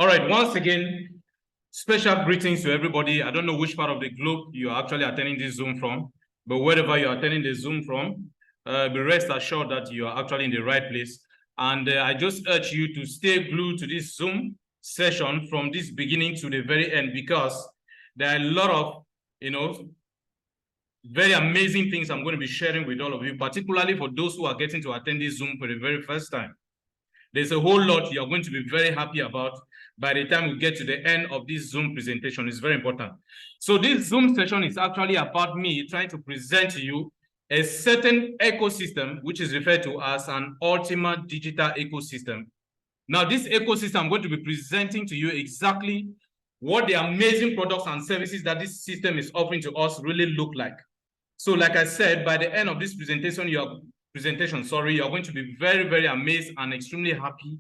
All right, once again, special greetings to everybody. I don't know which part of the globe you are actually attending this Zoom from, but wherever you are attending the Zoom from, be rest assured that you are actually in the right place. And I just urge you to stay glued to this Zoom session from this beginning to the very end, because there are a lot of, very amazing things I'm going to be sharing with all of you, particularly for those who are getting to attend this Zoom for the very first time. There's a whole lot you're going to be very happy about by the time we get to the end of this Zoom presentation. It's very important. So this Zoom session is actually about me trying to present to you a certain ecosystem, which is referred to as an Ultima digital ecosystem. Now, this ecosystem, I'm going to be presenting to you exactly what the amazing products and services that this system is offering to us really look like. So like I said, by the end of this presentation, you're going to be very, very amazed and extremely happy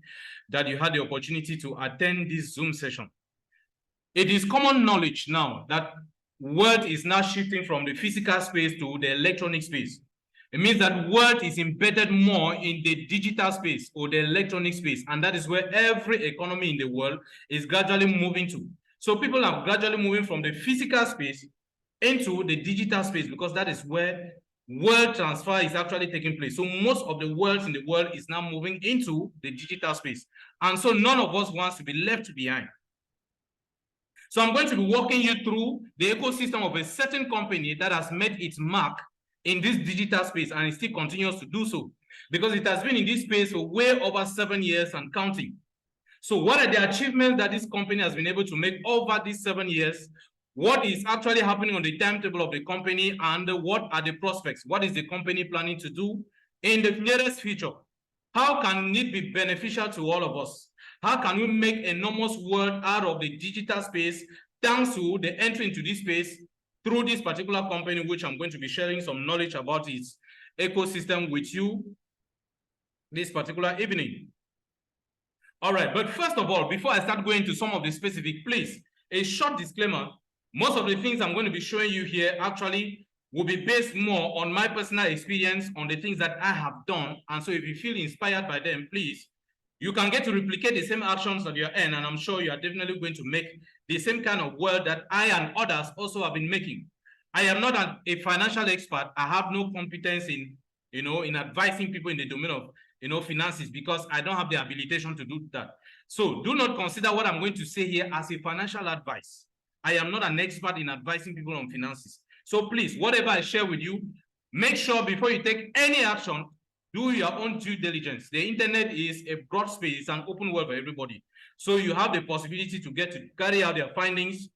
that you had the opportunity to attend this Zoom session. It is common knowledge now that world is now shifting from the physical space to the electronic space. It means that world is embedded more in the digital space or the electronic space, and that is where every economy in the world is gradually moving to. So people are gradually moving from the physical space into the digital space, because that is where world transfer is actually taking place. So most of the world in the world is now moving into the digital space. And so none of us wants to be left behind. So I'm going to be walking you through the ecosystem of a certain company that has made its mark in this digital space, and it still continues to do so, because it has been in this space for way over 7 years and counting. So what are the achievements that this company has been able to make over these 7 years? What is actually happening on the timetable of the company, and what are the prospects? What is the company planning to do in the nearest future? How can it be beneficial to all of us? How can we make enormous world out of the digital space thanks to the entry into this space through this particular company, which I'm going to be sharing some knowledge about its ecosystem with you this particular evening. All right, but first of all, before I start going to some of the specific, please, a short disclaimer. Most of the things I'm going to be showing you here actually will be based more on my personal experience, on the things that I have done. And so if you feel inspired by them, please, you can get to replicate the same actions at your end, and I'm sure you are definitely going to make the same kind of world that I and others also have been making. I am not a financial expert. I have no competence in, in advising people in the domain of, finances, because I don't have the habilitation to do that. So do not consider what I'm going to say here as a financial advice. I am not an expert in advising people on finances. So please, whatever I share with you, make sure before you take any action, do your own due diligence. The internet is a broad space, an open world for everybody. So you have the possibility to get to carry out their findings,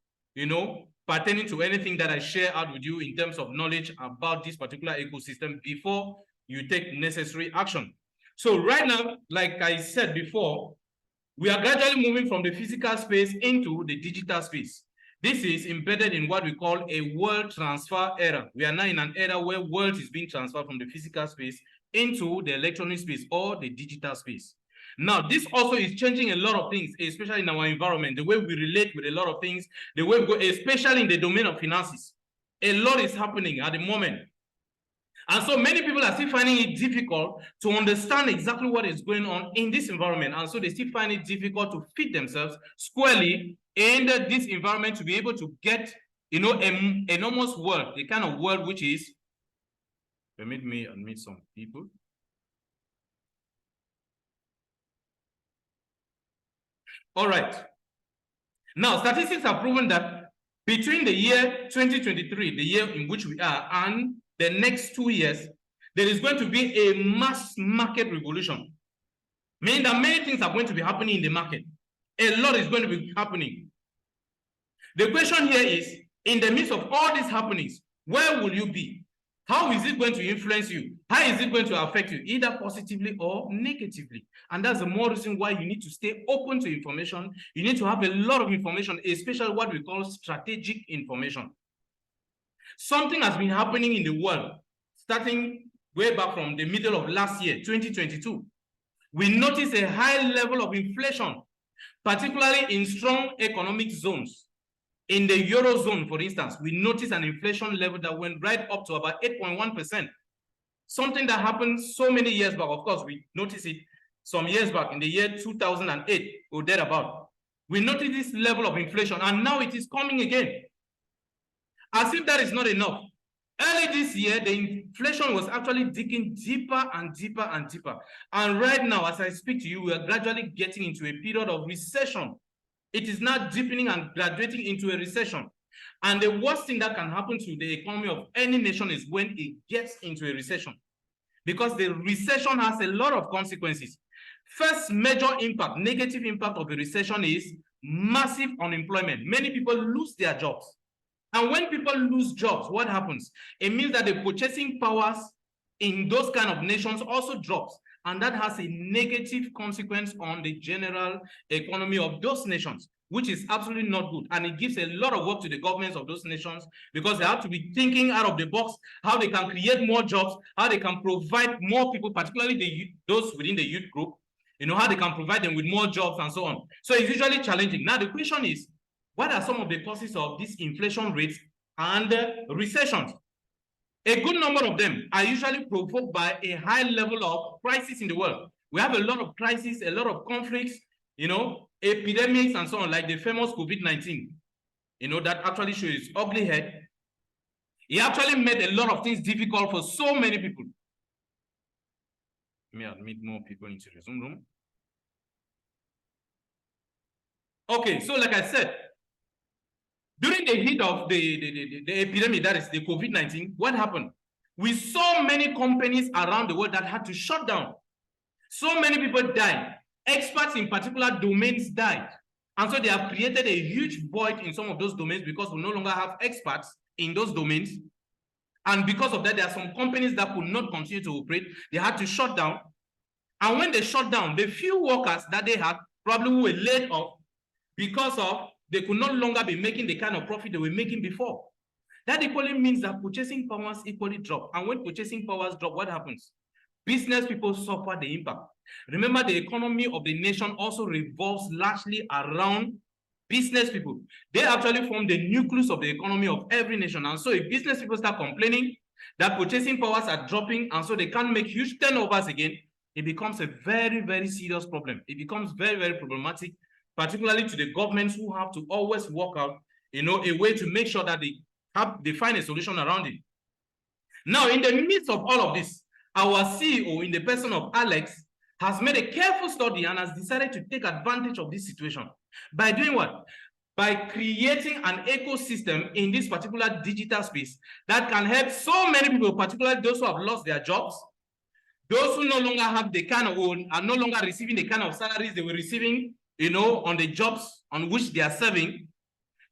pertaining to anything that I share out with you in terms of knowledge about this particular ecosystem before you take necessary action. So right now, like I said before, we are gradually moving from the physical space into the digital space. This is embedded in what we call a world transfer era. We are now in an era where world is being transferred from the physical space into the electronic space or the digital space. Now, this also is changing a lot of things, especially in our environment, the way we relate with a lot of things, the way we go, especially in the domain of finances. A lot is happening at the moment. And so many people are still finding it difficult to understand exactly what is going on in this environment. And so they still find it difficult to fit themselves squarely in this environment to be able to get, an enormous world, the kind of world which is, permit me admit some people. All right. Now, statistics have proven that between the year 2023, the year in which we are, and the next 2 years, there is going to be a mass market revolution, meaning that many things are going to be happening in the market. A lot is going to be happening. The question here is, in the midst of all these happenings, where will you be? How is it going to influence you? How is it going to affect you, either positively or negatively? And that's the more reason why you need to stay open to information. You need to have a lot of information, especially what we call strategic information. Something has been happening in the world, starting way back from the middle of last year, 2022. We noticed a high level of inflation, particularly in strong economic zones. In the Eurozone, for instance, we noticed an inflation level that went right up to about 8.1%. Something that happened so many years back. Of course, we noticed it some years back in the year 2008 or thereabout. We notice this level of inflation, and now it is coming again. As if that is not enough. Early this year, the inflation was actually digging deeper and deeper and deeper. And right now, as I speak to you, we are gradually getting into a period of recession. It is now deepening and graduating into a recession. And the worst thing that can happen to the economy of any nation is when it gets into a recession. Because the recession has a lot of consequences. First major impact, negative impact of a recession is massive unemployment. Many people lose their jobs. And when people lose jobs, what happens? It means that the purchasing powers in those kind of nations also drops. And that has a negative consequence on the general economy of those nations, which is absolutely not good. And it gives a lot of work to the governments of those nations because they have to be thinking out of the box, how they can create more jobs, how they can provide more people, particularly those within the youth group, how they can provide them with more jobs and so on. So it's usually challenging. Now, the question is, what are some of the causes of these inflation rates and recessions? A good number of them are usually provoked by a high level of crisis in the world. We have a lot of crises, a lot of conflicts, epidemics and so on, like the famous COVID-19, that actually shows its ugly head. It actually made a lot of things difficult for so many people. Let me admit more people into the Zoom room. Okay, so like I said, during the heat of the epidemic, that is the COVID-19, what happened? We saw many companies around the world that had to shut down. So many people died. Experts in particular domains died. And so they have created a huge void in some of those domains because we no longer have experts in those domains. And because of that, there are some companies that could not continue to operate. They had to shut down. And when they shut down, the few workers that they had probably were laid off because of they could no longer be making the kind of profit they were making before. That equally means that purchasing powers equally drop. And when purchasing powers drop, what happens? Business people suffer the impact. Remember, the economy of the nation also revolves largely around business people. They actually form the nucleus of the economy of every nation. And so if business people start complaining that purchasing powers are dropping and so they can't make huge turnovers again, it becomes a very, very serious problem. It becomes very, very problematic, particularly to the governments who have to always work out, a way to make sure that they find a solution around it. Now, in the midst of all of this, our CEO, in the person of Alex, has made a careful study and has decided to take advantage of this situation. By doing what? By creating an ecosystem in this particular digital space that can help so many people, particularly those who have lost their jobs, those who no longer have the kind of, are no longer receiving the kind of salaries they were receiving, on the jobs on which they are serving,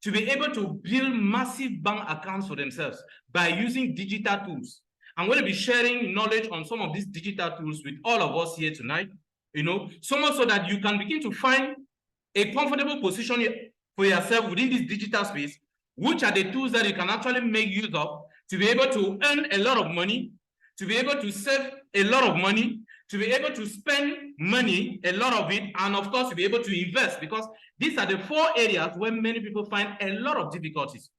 to be able to build massive bank accounts for themselves by using digital tools. I'm going to be sharing knowledge on some of these digital tools with all of us here tonight, so much so that you can begin to find a comfortable position for yourself within this digital space, which are the tools that you can actually make use of to be able to earn a lot of money, to be able to save a lot of money, to be able to spend money, a lot of it, and of course, to be able to invest, because these are the 4 areas where many people find a lot of difficulties.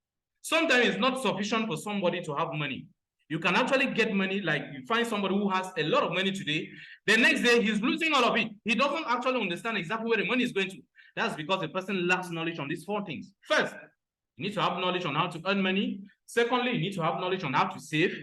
Sometimes it's not sufficient for somebody to have money. You can actually get money, like you find somebody who has a lot of money today, the next day he's losing all of it. He doesn't actually understand exactly where the money is going to. That's because the person lacks knowledge on these 4 things. First, you need to have knowledge on how to earn money. Secondly, you need to have knowledge on how to save.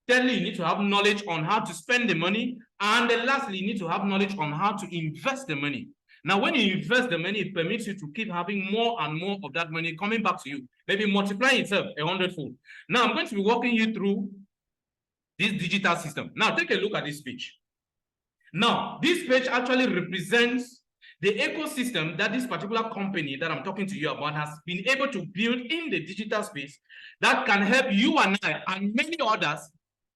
Thirdly, you need to have knowledge on how to spend the money. And then lastly, you need to have knowledge on how to invest the money. Now, when you invest the money, it permits you to keep having more and more of that money coming back to you, maybe multiplying itself 100-fold. Now, I'm going to be walking you through this digital system. Now, take a look at this page. Now, this page actually represents the ecosystem that this particular company that I'm talking to you about has been able to build in the digital space that can help you and I and many others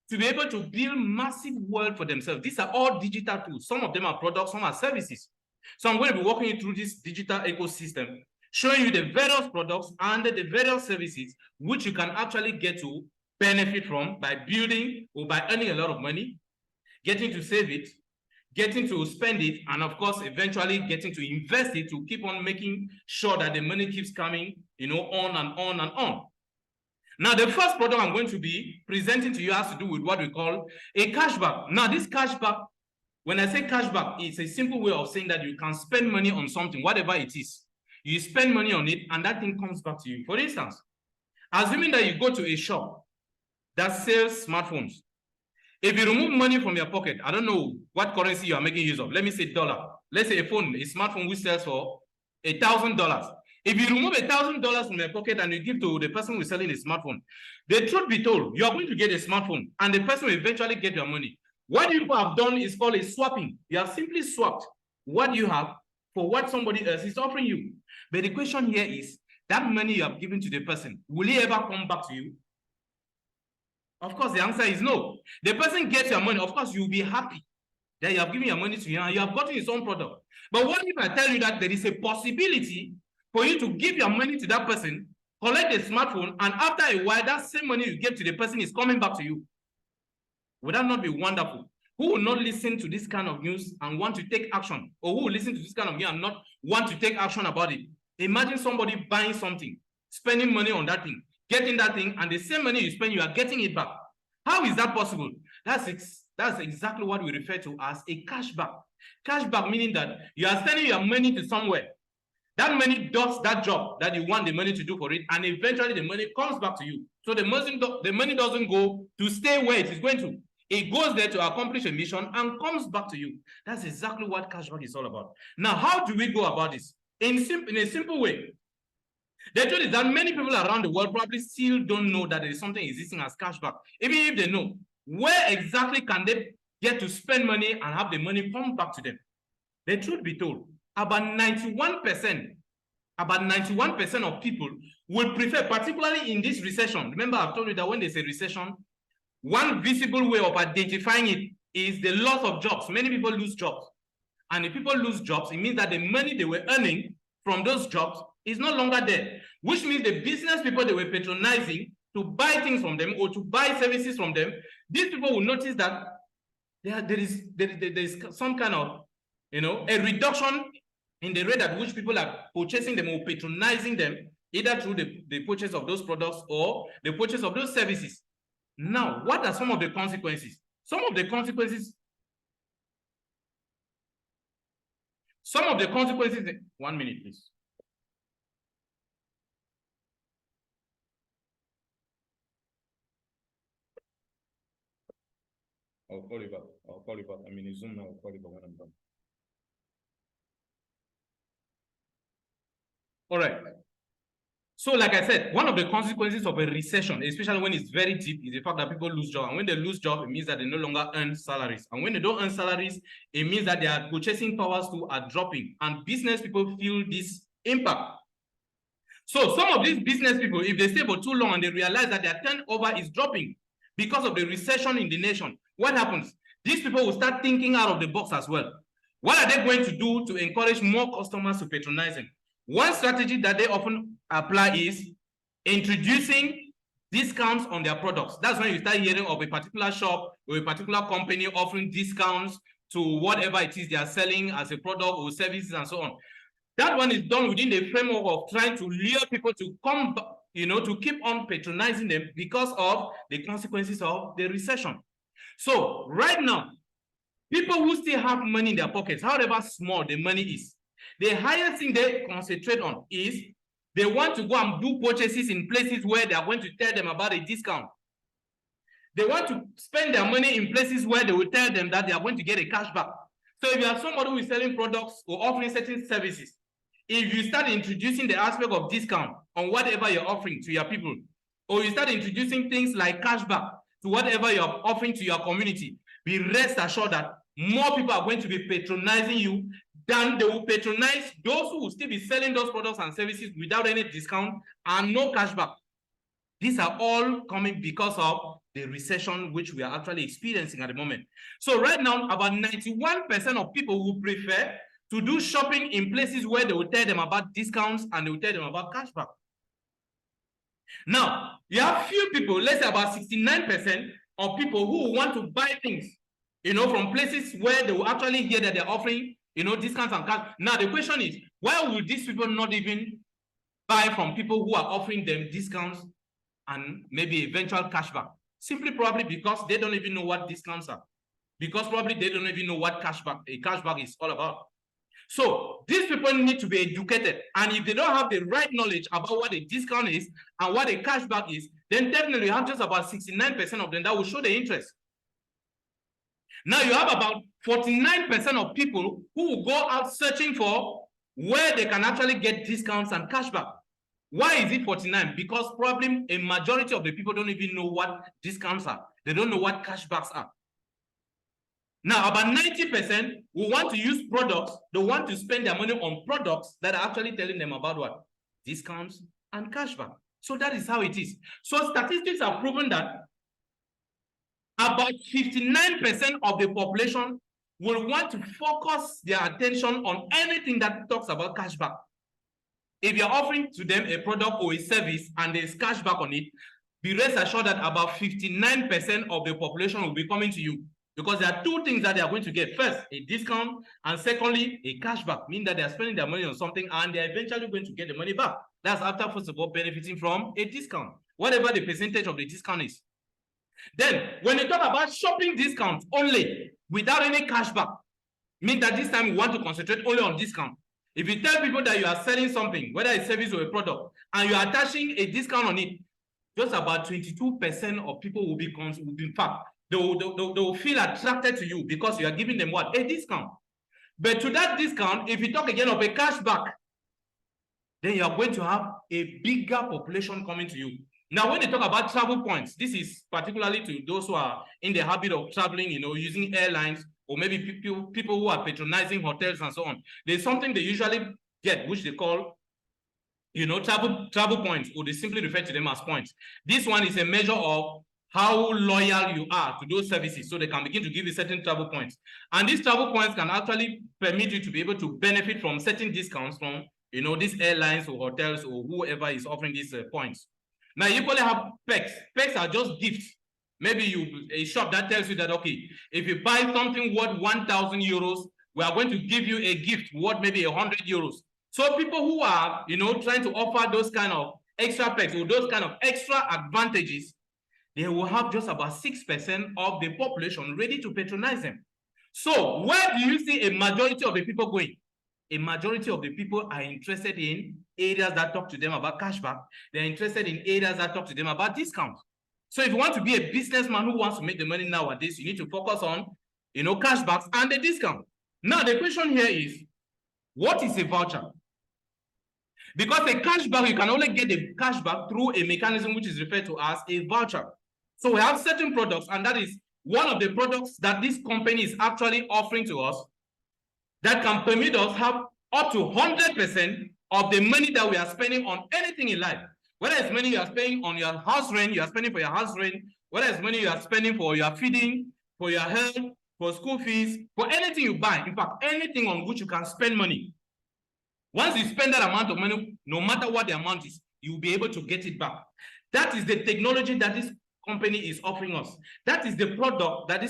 to be able to build massive wealth for themselves. These are all digital tools. Some of them are products, some are services. So I'm going to be walking you through this digital ecosystem, showing you the various products and the various services which you can actually get to benefit from by building or by earning a lot of money, getting to save it, getting to spend it, and of course, eventually getting to invest it to keep on making sure that the money keeps coming, on and on and on. Now, the first product I'm going to be presenting to you has to do with what we call a cashback. Now, this cashback, when I say cashback, it's a simple way of saying that you can spend money on something, whatever it is. You spend money on it, and that thing comes back to you. For instance, assuming that you go to a shop that sells smartphones. If you remove money from your pocket, I don't know what currency you are making use of. Let me say dollar. Let's say a smartphone which sells for $1,000. If you remove $1,000 from your pocket and you give to the person who is selling a smartphone, the truth be told, you are going to get a smartphone and the person will eventually get your money. What you have done is called a swapping. You have simply swapped what you have for what somebody else is offering you. But the question here is, that money you have given to the person, will it ever come back to you? Of course, the answer is no. The person gets your money. Of course, you'll be happy that you have given your money to him and you have gotten his own product. But what if I tell you that there is a possibility for you to give your money to that person, collect the smartphone, and after a while, that same money you gave to the person is coming back to you? Would that not be wonderful? Who will not listen to this kind of news and want to take action? Or who will listen to this kind of news and not want to take action about it? Imagine somebody buying something, spending money on that thing, getting that thing, and the same money you spend, you are getting it back. How is that possible? That's exactly what we refer to as a cashback. Cashback meaning that you are sending your money to somewhere. That money does that job that you want the money to do for it, and eventually the money comes back to you. So the money doesn't go to stay where it is going to. It goes there to accomplish a mission and comes back to you. That's exactly what cashback is all about. Now, how do we go about this? In a simple way. The truth is that many people around the world probably still don't know that there is something existing as cashback. Even if they know, where exactly can they get to spend money and have the money come back to them? The truth be told, about 91% of people will prefer, particularly in this recession. Remember, I've told you that when there's a recession, one visible way of identifying it is the loss of jobs. Many people lose jobs. And if people lose jobs, it means that the money they were earning from those jobs is no longer there, which means the business people they were patronizing to buy things from them or to buy services from them, these people will notice that there is some kind of, a reduction in the rate at which people are purchasing them or patronizing them, either through the purchase of those products or the purchase of those services. Now, what are some of the consequences? Some of the consequences, 1 minute, please. I'll call you back. I'm in a Zoom now. I'll call you back when I'm done. All right. So, like I said, one of the consequences of a recession, especially when it's very deep, is the fact that people lose jobs. And when they lose jobs, it means that they no longer earn salaries. And when they don't earn salaries, it means that their purchasing powers too are dropping. And business people feel this impact. So some of these business people, if they stay for too long and they realize that their turnover is dropping because of the recession in the nation, what happens? These people will start thinking out of the box as well. What are they going to do to encourage more customers to patronize them? One strategy that they often apply is introducing discounts on their products. That's when you start hearing of a particular shop or a particular company offering discounts to whatever it is they are selling as a product or services and so on. That one is done within the framework of trying to lure people to come, to keep on patronizing them because of the consequences of the recession. So right now, people who still have money in their pockets, however small the money is, the highest thing they concentrate on is they want to go and do purchases in places where they are going to tell them about a discount. They want to spend their money in places where they will tell them that they are going to get a cashback. So if you have somebody who is selling products or offering certain services, if you start introducing the aspect of discount on whatever you're offering to your people, or you start introducing things like cashback to whatever you're offering to your community, be rest assured that more people are going to be patronizing you than they will patronize those who will still be selling those products and services without any discount and no cashback. These are all coming because of the recession which we are actually experiencing at the moment. So right now, about 91% of people will prefer to do shopping in places where they will tell them about discounts and they will tell them about cashback. Now, you have few people, let's say about 69% of people who want to buy things, from places where they will actually hear that they're offering, discounts and cash. Now, the question is, why would these people not even buy from people who are offering them discounts and maybe eventual cashback? Simply probably because they don't even know what discounts are. Because probably they don't even know what a cashback is all about. So these people need to be educated. And if they don't have the right knowledge about what a discount is and what a cashback is, then definitely you have just about 69% of them that will show the interest. Now you have about 49% of people who will go out searching for where they can actually get discounts and cashback. Why is it 49? Because probably a majority of the people don't even know what discounts are. They don't know what cashbacks are. Now, about 90% will want to use products. They want to spend their money on products that are actually telling them about what? Discounts and cashback. So that is how it is. So statistics have proven that about 59% of the population will want to focus their attention on anything that talks about cashback. If you're offering to them a product or a service and there's cashback on it, be rest assured that about 59% of the population will be coming to you, because there are two things that they are going to get. First, a discount, and secondly, a cashback, meaning that they are spending their money on something and they're eventually going to get the money back. That's after, first of all, benefiting from a discount, whatever the percentage of the discount is. Then, when you talk about shopping discounts only, without any cashback, means that this time we want to concentrate only on discount. If you tell people that you are selling something, whether a service or a product, and you are attaching a discount on it, just about 22% of people will be, in fact, they will feel attracted to you because you are giving them what? A discount. But to that discount, if you talk again of a cashback, then you are going to have a bigger population coming to you. Now, when they talk about travel points, this is particularly to those who are in the habit of traveling, using airlines, or maybe people who are patronizing hotels and so on. There's something they usually get, which they call, travel points, or they simply refer to them as points. This one is a measure of how loyal you are to those services, so they can begin to give you certain travel points. And these travel points can actually permit you to be able to benefit from certain discounts from, these airlines or hotels or whoever is offering these points. Now, you probably have perks. Perks are just gifts. Maybe a shop that tells you that, okay, if you buy something worth 1,000 euros, we are going to give you a gift worth maybe 100 euros. So people who are, trying to offer those kind of extra perks or those kind of extra advantages, they will have just about 6% of the population ready to patronize them. So where do you see a majority of the people going? A majority of the people are interested in areas that talk to them about cashback. They're interested in areas that talk to them about discounts. So if you want to be a businessman who wants to make the money nowadays, you need to focus on, cashbacks and the discount. Now, the question here is, what is a voucher? Because a cashback, you can only get the cashback through a mechanism which is referred to as a voucher. So we have certain products, and that is one of the products that this company is actually offering to us that can permit us have up to 100% of the money that we are spending on anything in life. Whether it's money you are spending on your house rent, you are spending for your house rent, whether it's money you are spending for your feeding, for your health, for school fees, for anything you buy, in fact, anything on which you can spend money. Once you spend that amount of money, no matter what the amount is, you will be able to get it back. That is the technology that this company is offering us. That is the product that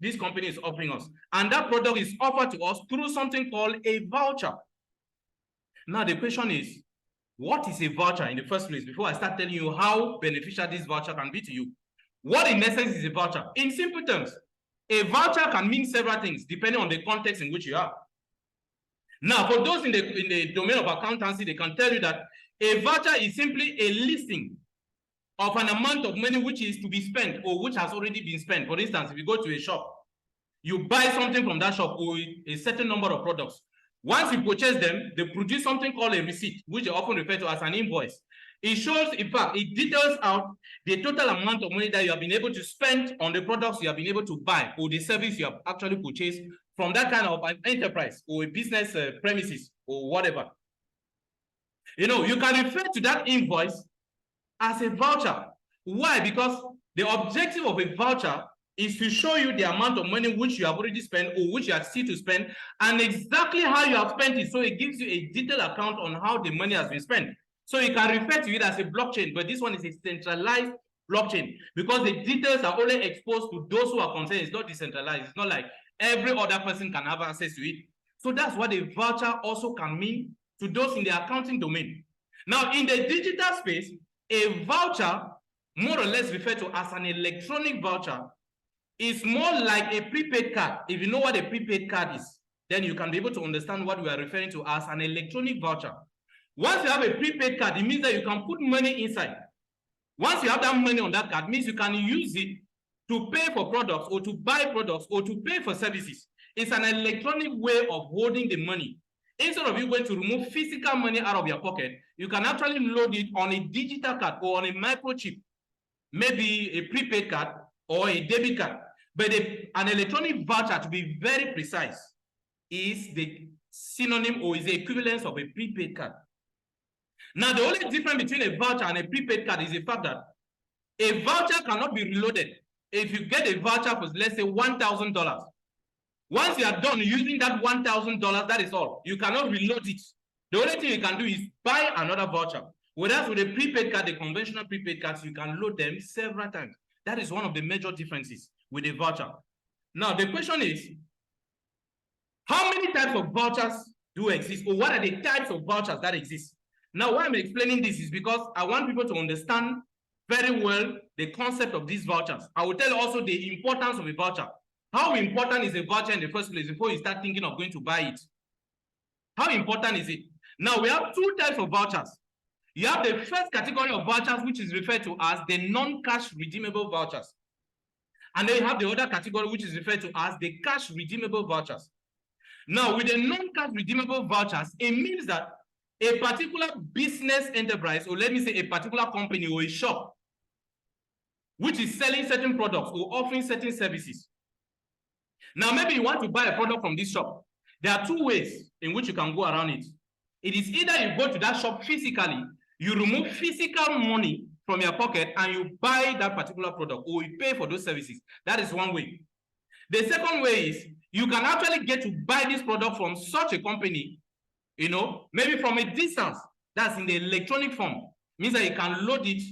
this company is offering us. And that product is offered to us through something called a voucher. Now, the question is, what is a voucher in the first place? Before I start telling you how beneficial this voucher can be to you. What in essence is a voucher? In simple terms, a voucher can mean several things depending on the context in which you are. Now, for those in the domain of accountancy, they can tell you that a voucher is simply a listing of an amount of money which is to be spent or which has already been spent. For instance, if you go to a shop, you buy something from that shop or a certain number of products. Once you purchase them, they produce something called a receipt, which they often refer to as an invoice. It shows, in fact, it details out the total amount of money that you have been able to spend on the products you have been able to buy or the service you have actually purchased from that kind of an enterprise or a business premises or whatever. You can refer to that invoice as a voucher. Why? Because the objective of a voucher is to show you the amount of money which you have already spent or which you are still to spend and exactly how you have spent it. So it gives you a detailed account on how the money has been spent. So you can refer to it as a blockchain, but this one is a centralized blockchain because the details are only exposed to those who are concerned. It's not decentralized. It's not like every other person can have access to it. So that's what a voucher also can mean to those in the accounting domain. Now, in the digital space, a voucher, more or less referred to as an electronic voucher, is more like a prepaid card. If you know what a prepaid card is, then you can be able to understand what we are referring to as an electronic voucher. Once you have a prepaid card, it means that you can put money inside. Once you have that money on that card, it means you can use it to pay for products or to buy products or to pay for services. It's an electronic way of holding the money. Instead of you going to remove physical money out of your pocket, you can actually load it on a digital card or on a microchip, maybe a prepaid card or a debit card. But an electronic voucher, to be very precise, is the synonym or is the equivalence of a prepaid card. Now, the only difference between a voucher and a prepaid card is the fact that a voucher cannot be reloaded. If you get a voucher for, let's say, $1,000, once you are done using that $1,000, that is all. You cannot reload it. The only thing you can do is buy another voucher. Whereas with a prepaid card, the conventional prepaid cards, you can load them several times. That is one of the major differences with a voucher. Now, the question is, how many types of vouchers do exist, or what are the types of vouchers that exist? Now, why I'm explaining this is because I want people to understand very well the concept of these vouchers. I will tell also the importance of a voucher. How important is a voucher in the first place before you start thinking of going to buy it? How important is it? Now, we have two types of vouchers. You have the first category of vouchers, which is referred to as the non-cash redeemable vouchers. And then you have the other category, which is referred to as the cash redeemable vouchers. Now, with the non-cash redeemable vouchers, it means that a particular business enterprise, or let me say a particular company or a shop, which is selling certain products or offering certain services. Now, maybe you want to buy a product from this shop. There are two ways in which you can go around it. It is either you go to that shop physically, you remove physical money from your pocket and you buy that particular product or you pay for those services. That is one way. The second way is you can actually get to buy this product from such a company, you know, maybe from a distance. That's in the electronic form. It means that you can load it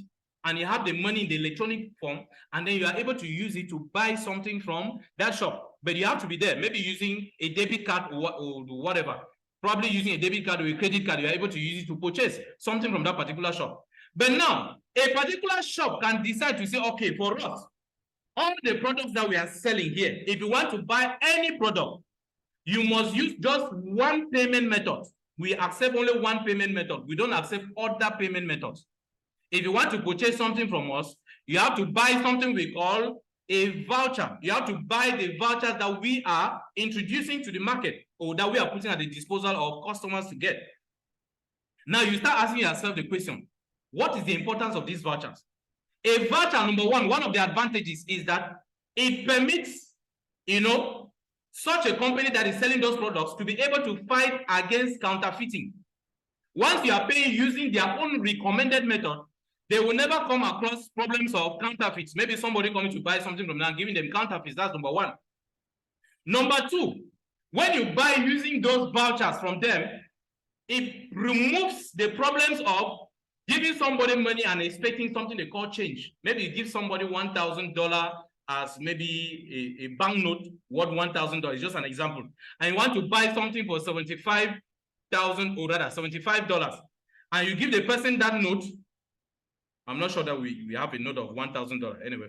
and you have the money in the electronic form, and then you are able to use it to buy something from that shop. But you have to be there, maybe using a debit card or whatever. Probably using a debit card or a credit card, you are able to use it to purchase something from that particular shop. But now, a particular shop can decide to say, okay, for us, all the products that we are selling here, if you want to buy any product, you must use just one payment method. We accept only one payment method. We don't accept other payment methods. If you want to purchase something from us, you have to buy something we call a voucher. You have to buy the vouchers that we are introducing to the market or that we are putting at the disposal of customers to get. Now you start asking yourself the question, what is the importance of these vouchers? A voucher, number one of the advantages is that it permits, you know, such a company that is selling those products to be able to fight against counterfeiting. Once you are paying using their own recommended method, they will never come across problems of counterfeits. Maybe somebody coming to buy something from them, giving them counterfeits. That's number one. Number two, when you buy using those vouchers from them, it removes the problems of giving somebody money and expecting something they call change. Maybe you give somebody $1,000 as maybe a banknote worth $1,000. Just an example. And you want to buy something for $75,000 or rather $75, and you give the person that note. I'm not sure that we have a note of $1,000. Anyway,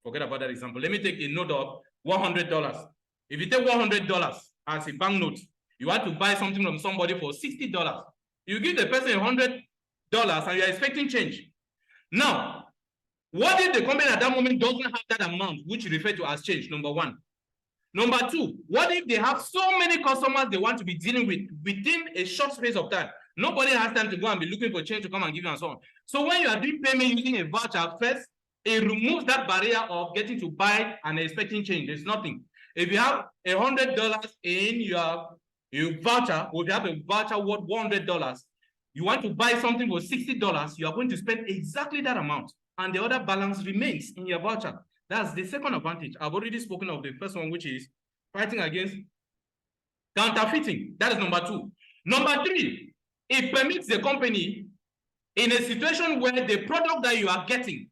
forget about that example. Let me take a note of $100. If you take $100 as a banknote, you want to buy something from somebody for $60. You give the person $100 and you're expecting change. Now, what if the company at that moment doesn't have that amount, which you refer to as change, number one? Number two, what if they have so many customers they want to be dealing with within a short space of time? Nobody has time to go and be looking for change to come and give you and so on. So when you are doing payment using a voucher, first, it removes that barrier of getting to buy and expecting change. There's nothing. If you have $100 in your voucher, or if you have a voucher worth $100, you want to buy something for $60, you are going to spend exactly that amount. And the other balance remains in your voucher. That's the second advantage. I've already spoken of the first one, which is fighting against counterfeiting. That is number two. Number three, it permits the company in a situation where the product that you are getting,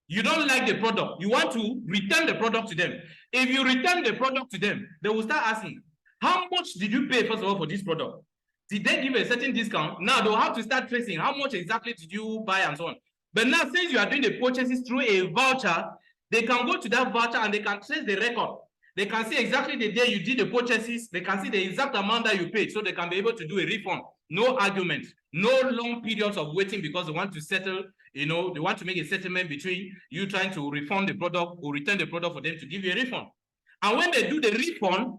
you don't like the product, you want to return the product to them. If you return the product to them, they will start asking, how much did you pay, first of all, for this product? Did they give a certain discount? Now they'll have to start tracing how much exactly did you buy and so on. But now, since you are doing the purchases through a voucher, they can go to that voucher and they can trace the record. They can see exactly the day you did the purchases. They can see the exact amount that you paid, so they can be able to do a refund. No argument, no long periods of waiting because they want to settle, they want to make a settlement between you trying to refund the product or return the product for them to give you a refund. And when they do the refund,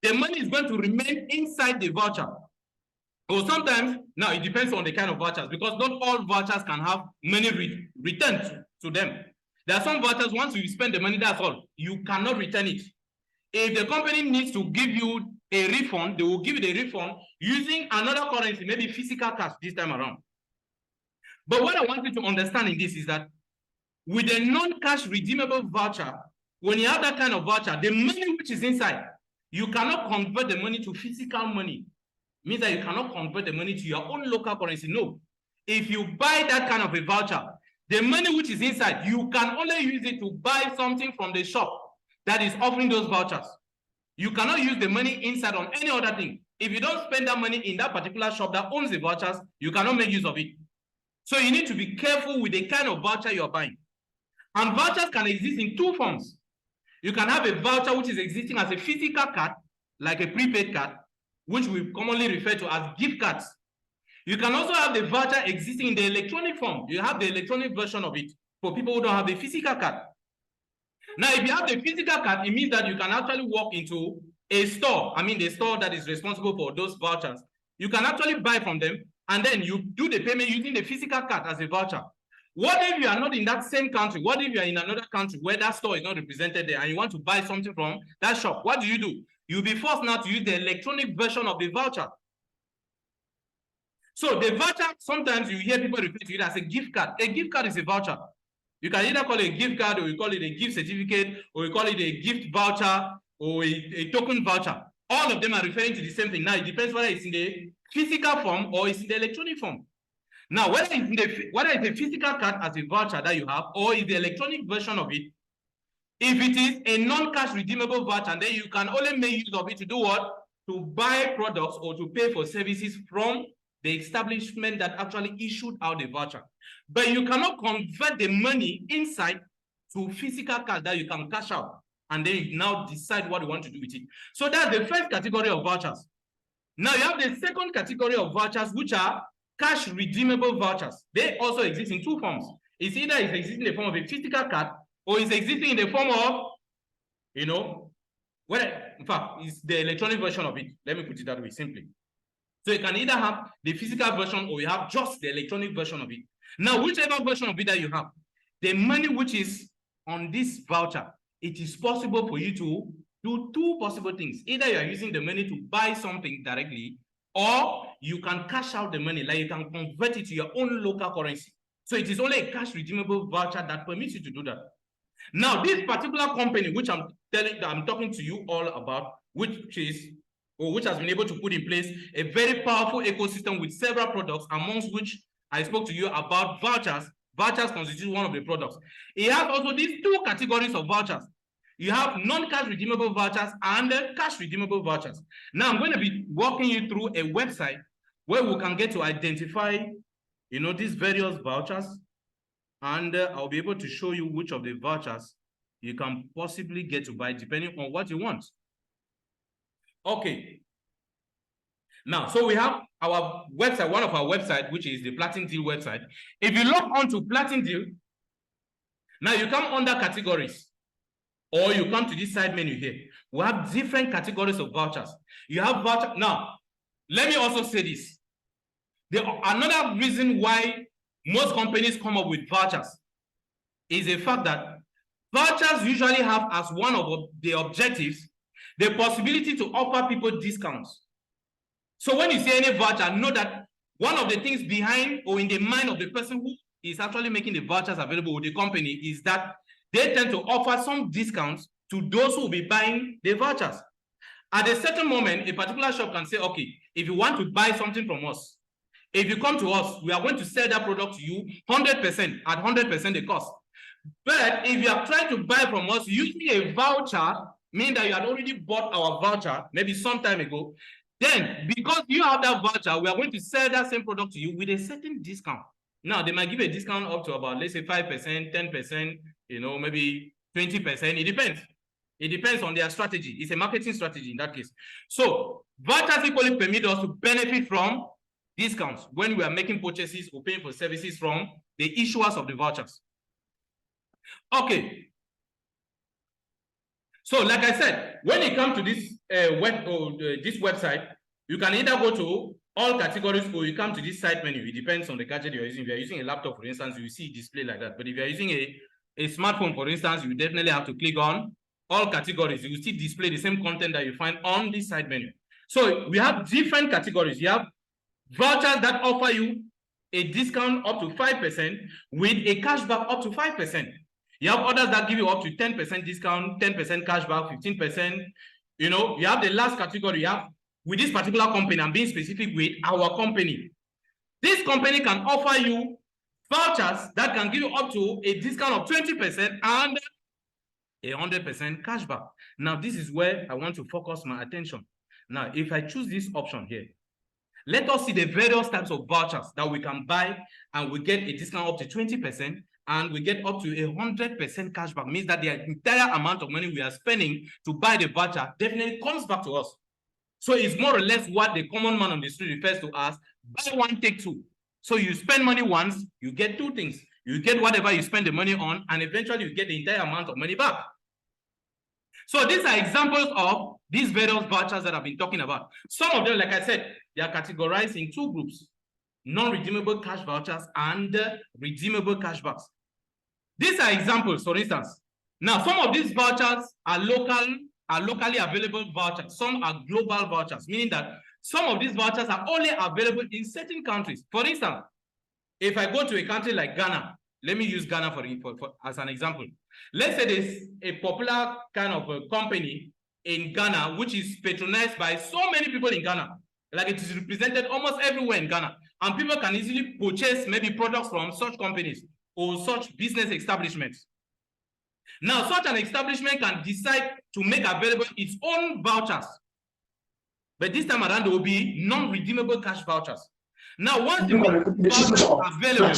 the money is going to remain inside the voucher. Or sometimes, now it depends on the kind of vouchers, because not all vouchers can have money returned to them. There are some vouchers, once you spend the money, that's all. You cannot return it. If the company needs to give you a refund, they will give you the refund using another currency, maybe physical cash this time around. But what I want you to understand in this is that with a non-cash redeemable voucher, when you have that kind of voucher, the money which is inside, you cannot convert the money to physical money. It means that you cannot convert the money to your own local currency. No. If you buy that kind of a voucher, the money which is inside, you can only use it to buy something from the shop that is offering those vouchers. You cannot use the money inside on any other thing. If you don't spend that money in that particular shop that owns the vouchers, you cannot make use of it. So you need to be careful with the kind of voucher you're buying. And vouchers can exist in two forms. You can have a voucher which is existing as a physical card, like a prepaid card, which we commonly refer to as gift cards. You can also have the voucher existing in the electronic form. You have the electronic version of it for people who don't have the physical card. Now, if you have the physical card, it means that you can actually walk into a store. I mean, the store that is responsible for those vouchers. You can actually buy from them, and then you do the payment using the physical card as a voucher. What if you are not in that same country? What if you are in another country where that store is not represented there and you want to buy something from that shop? What do? You'll be forced now to use the electronic version of the voucher. So the voucher, sometimes you hear people refer to it as a gift card. A gift card is a voucher. You can either call it a gift card, or you call it a gift certificate, or you call it a gift voucher, or a token voucher. All of them are referring to the same thing. Now, it depends whether it's in the physical form or it's in the electronic form. Now, whether it's a physical card as a voucher that you have, or is the electronic version of it, if it is a non-cash redeemable voucher, then you can only make use of it to do what? To buy products or to pay for services from the establishment that actually issued out the voucher. But you cannot convert the money inside to physical cash that you can cash out, and then you now decide what you want to do with it. So that's the first category of vouchers. Now you have the second category of vouchers, which are cash redeemable vouchers. They also exist in two forms. It's either it exists in the form of a physical card, or it's existing in the form of, in fact, it's the electronic version of it. Let me put it that way, simply. So you can either have the physical version or you have just the electronic version of it. Now, whichever version of it that you have, the money which is on this voucher, it is possible for you to do two possible things. Either you are using the money to buy something directly, or you can cash out the money, like you can convert it to your own local currency. So it is only a cash redeemable voucher that permits you to do that. Now, this particular company, which I'm talking to you all about, which has been able to put in place a very powerful ecosystem with several products, amongst which I spoke to you about vouchers. Vouchers constitute one of the products. It has also these two categories of vouchers. You have non-cash redeemable vouchers and cash redeemable vouchers. Now I'm going to be walking you through a website where we can get to identify, these various vouchers, and I'll be able to show you which of the vouchers you can possibly get to buy depending on what you want. Okay. Now, so we have our website, one of our websites, which is the Platinum Deal website. If you log on to Platinum Deal, now you come under categories, or you come to this side menu here. We have different categories of vouchers. You have voucher. Now, let me also say this. Another reason why most companies come up with vouchers is the fact that vouchers usually have as one of the objectives the possibility to offer people discounts. So when you see any voucher, know that one of the things behind or in the mind of the person who is actually making the vouchers available with the company is that they tend to offer some discounts to those who will be buying the vouchers. At a certain moment, a particular shop can say, okay, if you want to buy something from us, if you come to us, we are going to sell that product to you 100% at 100% the cost. But if you are trying to buy from us using a voucher, meaning that you had already bought our voucher maybe some time ago, then because you have that voucher, we are going to sell that same product to you with a certain discount. Now, they might give a discount up to about, let's say, 5%, 10%, maybe 20%. It depends. It depends on their strategy. It's a marketing strategy in that case. So vouchers equally permit us to benefit from discounts when we are making purchases or paying for services from the issuers of the vouchers. Okay. So like I said, when it comes to this this website, you can either go to all categories or you come to this side menu. It depends on the gadget you're using. If you're using a laptop, for instance, you see display like that. But if you're using a smartphone, for instance, you definitely have to click on all categories. You will still display the same content that you find on this side menu. So we have different categories. You have vouchers that offer you a discount up to 5% with a cashback up to 5%. You have others that give you up to 10% discount, 10% cashback, 15%. You know, you have the last category. You have with this particular company, I'm being specific with our company. This company can offer you vouchers that can give you up to a discount of 20% and a 100% cashback. Now, this is where I want to focus my attention. Now, if I choose this option here, let us see the various types of vouchers that we can buy and we get a discount up to 20% and we get up to a 100% cashback. Means that the entire amount of money we are spending to buy the voucher definitely comes back to us. So it's more or less what the common man on the street refers to as buy one, take two. So you spend money once, you get two things. You get whatever you spend the money on, and eventually you get the entire amount of money back. So these are examples of these various vouchers that I've been talking about. Some of them, like I said, they are categorized in two groups: non-redeemable cash vouchers and redeemable cashbacks. These are examples, for instance. Now, some of these vouchers are locally available vouchers. Some are global vouchers, meaning that some of these vouchers are only available in certain countries. For instance, if I go to a country like Ghana, let me use Ghana as an example. Let's say there's a popular kind of a company in Ghana which is patronized by so many people in Ghana. Like it is represented almost everywhere in Ghana. And people can easily purchase maybe products from such companies or such business establishments. Now, such an establishment can decide to make available its own vouchers. But this time around, there will be non-redeemable cash vouchers. Now, once you make vouchers available,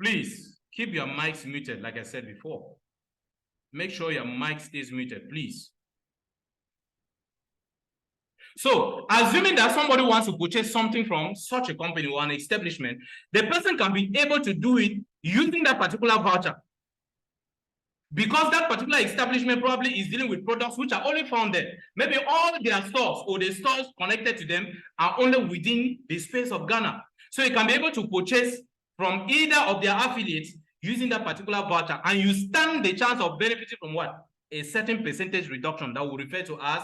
please keep your mics muted, like I said before. Make sure your mic stays muted, please. So, assuming that somebody wants to purchase something from such a company or an establishment, the person can be able to do it using that particular voucher. Because that particular establishment probably is dealing with products which are only found there. Maybe all their stores or the stores connected to them are only within the space of Ghana. So you can be able to purchase from either of their affiliates using that particular voucher, and you stand the chance of benefiting from what? A certain percentage reduction that we refer to as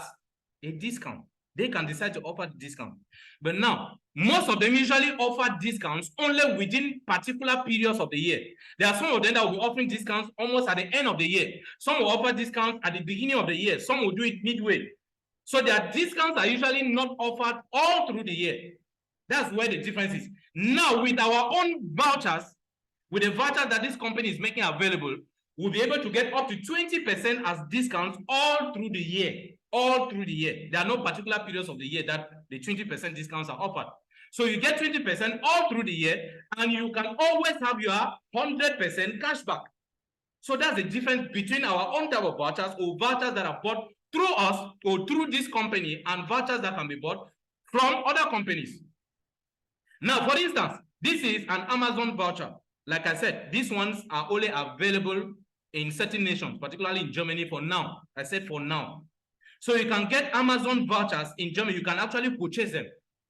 a discount. They can decide to offer the discount. But now, most of them usually offer discounts only within particular periods of the year. There are some of them that will be offering discounts almost at the end of the year. Some will offer discounts at the beginning of the year. Some will do it midway. So their discounts are usually not offered all through the year. That's where the difference is. Now, with our own vouchers, with the vouchers that this company is making available, we'll be able to get up to 20% as discounts all through the year. All through the year. There are no particular periods of the year that the 20% discounts are offered. So you get 20% all through the year, and you can always have your 100% cashback. So that's the difference between our own type of vouchers or vouchers that are bought through us or through this company and vouchers that can be bought from other companies. Now, for instance, this is an Amazon voucher. Like I said, these ones are only available in certain nations, particularly in Germany for now. I said for now. So you can get Amazon vouchers in Germany. You can actually purchase them.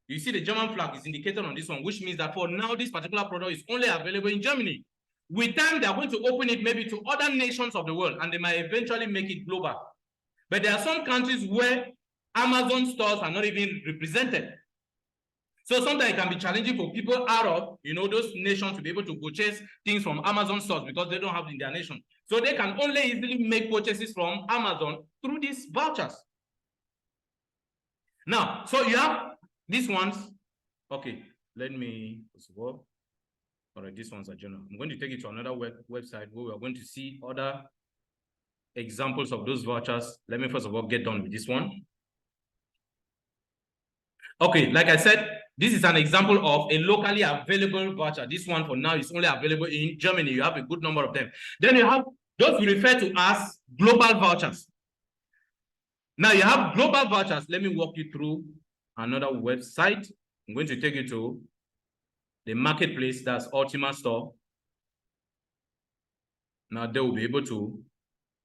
You see the German flag is indicated on this one, which means that for now, this particular product is only available in Germany. With time, they're going to open it maybe to other nations of the world, and they might eventually make it global. But there are some countries where Amazon stores are not even represented. So sometimes it can be challenging for people out of, those nations to be able to purchase things from Amazon stores because they don't have it in their nation. So they can only easily make purchases from Amazon through these vouchers. Now, so you have these ones. Okay, let me, first of all right, these ones are general. I'm going to take you to another website where we are going to see other examples of those vouchers. Let me first of all get done with this one. Okay, like I said, This is an example of a locally available voucher. This one for now is only available in Germany. You have a good number of them. Then you have those we refer to as global vouchers. Now you have global vouchers. Let me walk you through another website. I'm going to take you to the marketplace, that's Ultima store. Now they will be able to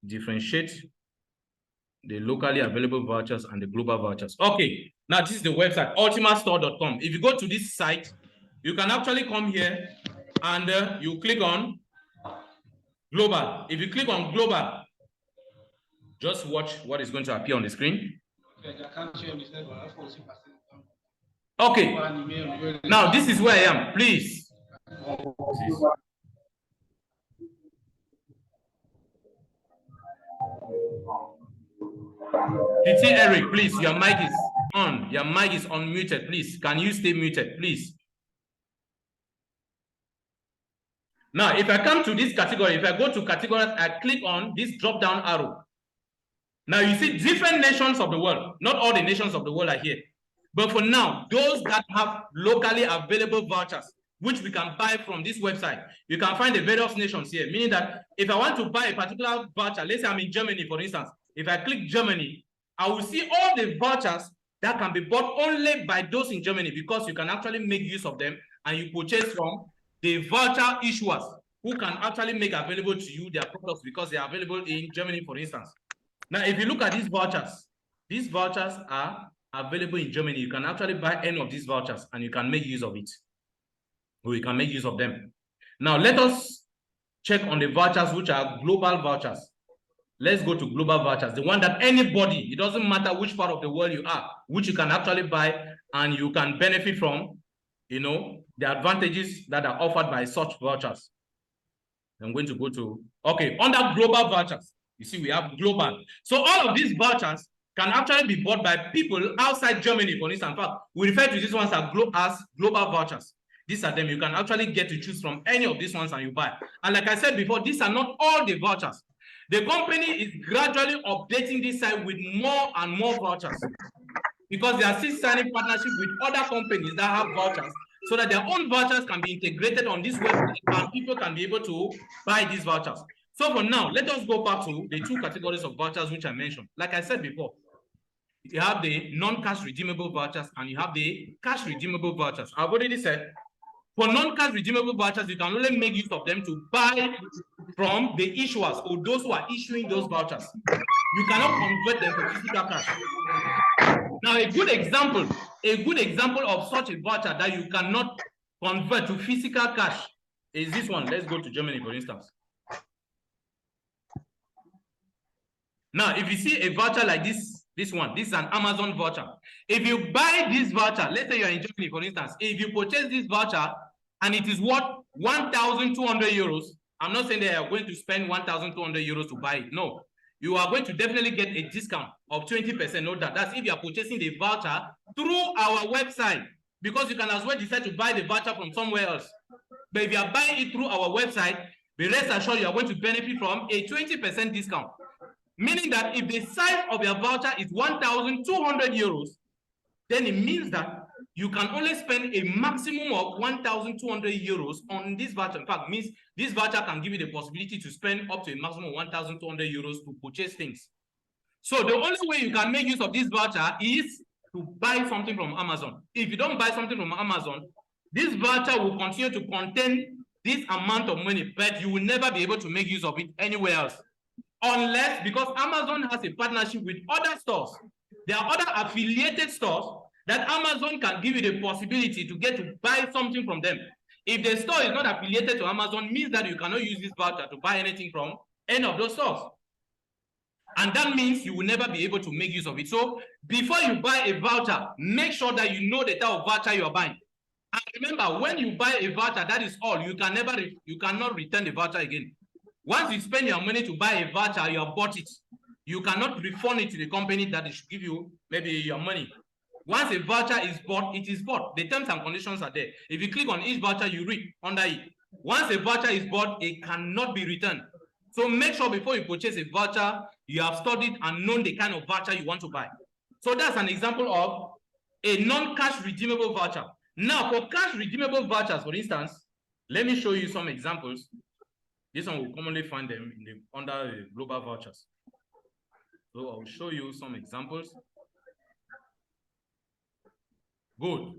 differentiate the locally available vouchers and the global vouchers. Okay, now this is the website, ultimastore.com. If you go to this site, you can actually come here and you click on global. If you click on global, just watch what is going to appear on the screen. Okay, now this is where I am, please. PT Eric, please, your mic is on. Your mic is unmuted, please. Can you stay muted, please? Now, if I come to this category, if I go to categories, I click on this drop-down arrow. Now, you see different nations of the world. Not all the nations of the world are here. But for now, those that have locally available vouchers, which we can buy from this website, you can find the various nations here, meaning that if I want to buy a particular voucher, let's say I'm in Germany, for instance, if I click Germany, I will see all the vouchers that can be bought only by those in Germany, because you can actually make use of them and you purchase from the voucher issuers who can actually make available to you their products because they are available in Germany, for instance. Now, if you look at these vouchers are available in Germany. You can actually buy any of these vouchers and you can make use of it, or you can make use of them. Now, let us check on the vouchers which are global vouchers. Let's go to global vouchers, the one that anybody, it doesn't matter which part of the world you are, which you can actually buy and you can benefit from, you know, the advantages that are offered by such vouchers. I'm going to go to, okay, under global vouchers, you see we have global. So all of these vouchers can actually be bought by people outside Germany, for instance. In fact, we refer to these ones as global vouchers. These are them. You can actually get to choose from any of these ones and you buy. And like I said before, these are not all the vouchers. The company is gradually updating this site with more and more vouchers because they are still signing partnership with other companies that have vouchers so that their own vouchers can be integrated on this website and people can be able to buy these vouchers. So for now, let us go back to the two categories of vouchers which I mentioned. Like I said before, you have the non-cash redeemable vouchers and you have the cash redeemable vouchers. I've already said, for non-cash redeemable vouchers, you can only make use of them to buy from the issuers or those who are issuing those vouchers. You cannot convert them to physical cash. Now, a good example of such a voucher that you cannot convert to physical cash is this one. Let's go to Germany, for instance. Now, if you see a voucher like this one, this is an Amazon voucher. If you buy this voucher, let's say you're in Germany, for instance, if you purchase this voucher and it is worth 1,200 euros, I'm not saying that you're going to spend 1,200 euros to buy it. No, you are going to definitely get a discount of 20%. Note that. That's if you are purchasing the voucher through our website, because you can as well decide to buy the voucher from somewhere else. But if you are buying it through our website, be rest assured you are going to benefit from a 20% discount. Meaning that if the size of your voucher is 1,200 euros, then it means that you can only spend a maximum of 1,200 euros on this voucher. In fact, means this voucher can give you the possibility to spend up to a maximum of 1,200 euros to purchase things. So the only way you can make use of this voucher is to buy something from Amazon. If you don't buy something from Amazon, this voucher will continue to contain this amount of money, but you will never be able to make use of it anywhere else. Unless, because Amazon has a partnership with other stores. There are other affiliated stores that Amazon can give you the possibility to get to buy something from them. If the store is not affiliated to Amazon, means that you cannot use this voucher to buy anything from any of those stores. And that means you will never be able to make use of it. So before you buy a voucher, make sure that you know the type of voucher you are buying. And remember, when you buy a voucher, that is all. You cannot return the voucher again. Once you spend your money to buy a voucher, you have bought it. You cannot refund it to the company that should give you maybe your money. Once a voucher is bought, it is bought. The terms and conditions are there. If you click on each voucher, you read under it. Once a voucher is bought, it cannot be returned. So make sure before you purchase a voucher, you have studied and known the kind of voucher you want to buy. So that's an example of a non-cash redeemable voucher. Now, for cash redeemable vouchers, for instance, let me show you some examples. This one will commonly find them under the global vouchers. So I'll show you some examples. Good.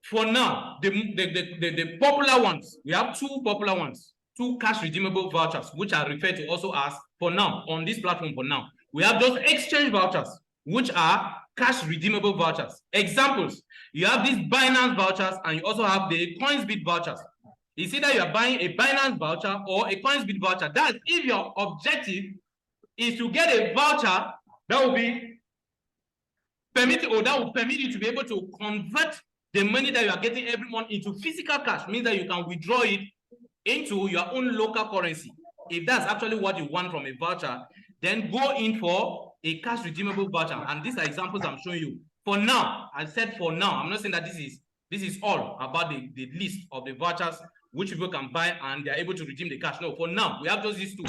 For now, the popular ones, we have two popular ones, two cash redeemable vouchers, which are referred to also as, for now, on this platform for now. We have those exchange vouchers, which are cash redeemable vouchers. Examples, you have these Binance vouchers and you also have the Coinsbit vouchers. It's either you are buying a Binance voucher or a Coinsbit voucher. That's if your objective is to get a voucher that will be permitted, or that will permit you to be able to convert the money that you are getting every month into physical cash, means that you can withdraw it into your own local currency. If that's actually what you want from a voucher, then go in for a cash redeemable voucher. And these are examples I'm showing you. For now, I said for now, I'm not saying that this is all about the list of the vouchers which people can buy and they're able to redeem the cash. No, for now, we have just these two,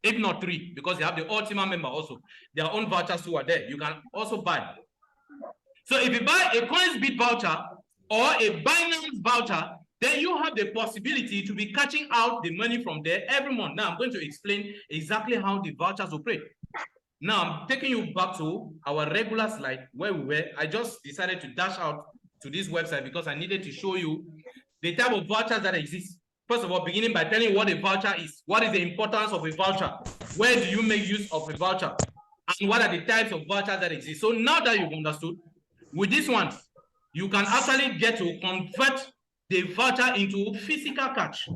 if not three, because they have the Ultima member also. Their own vouchers who are there. You can also buy. So if you buy a Coinsbit voucher or a Binance voucher, then you have the possibility to be catching out the money from there every month. Now, I'm going to explain exactly how the vouchers operate. Now, I'm taking you back to our regular slide where we were. I just decided to dash out to this website because I needed to show you the type of vouchers that exist. First of all, beginning by telling you what a voucher is. What is the importance of a voucher? Where do you make use of a voucher? And what are the types of vouchers that exist? So now that you've understood, with this one, you can actually get to convert the voucher into physical cash.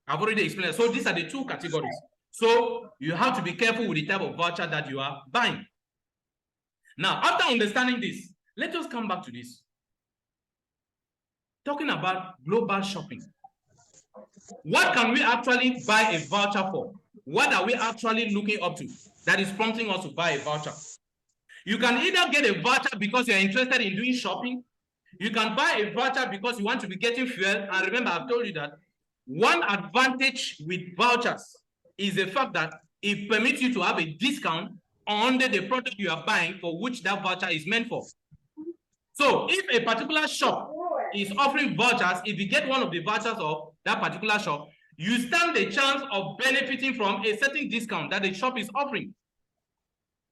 I've already explained. So these are the two categories. So you have to be careful with the type of voucher that you are buying. Now, after understanding this, let us come back to this. Talking about global shopping. What can we actually buy a voucher for? What are we actually looking up to that is prompting us to buy a voucher? You can either get a voucher because you're interested in doing shopping. You can buy a voucher because you want to be getting fuel. And remember, I've told you that one advantage with vouchers is the fact that it permits you to have a discount on the product you are buying for which that voucher is meant for. So if a particular shop is offering vouchers, if you get one of the vouchers of that particular shop, you stand the chance of benefiting from a certain discount that the shop is offering.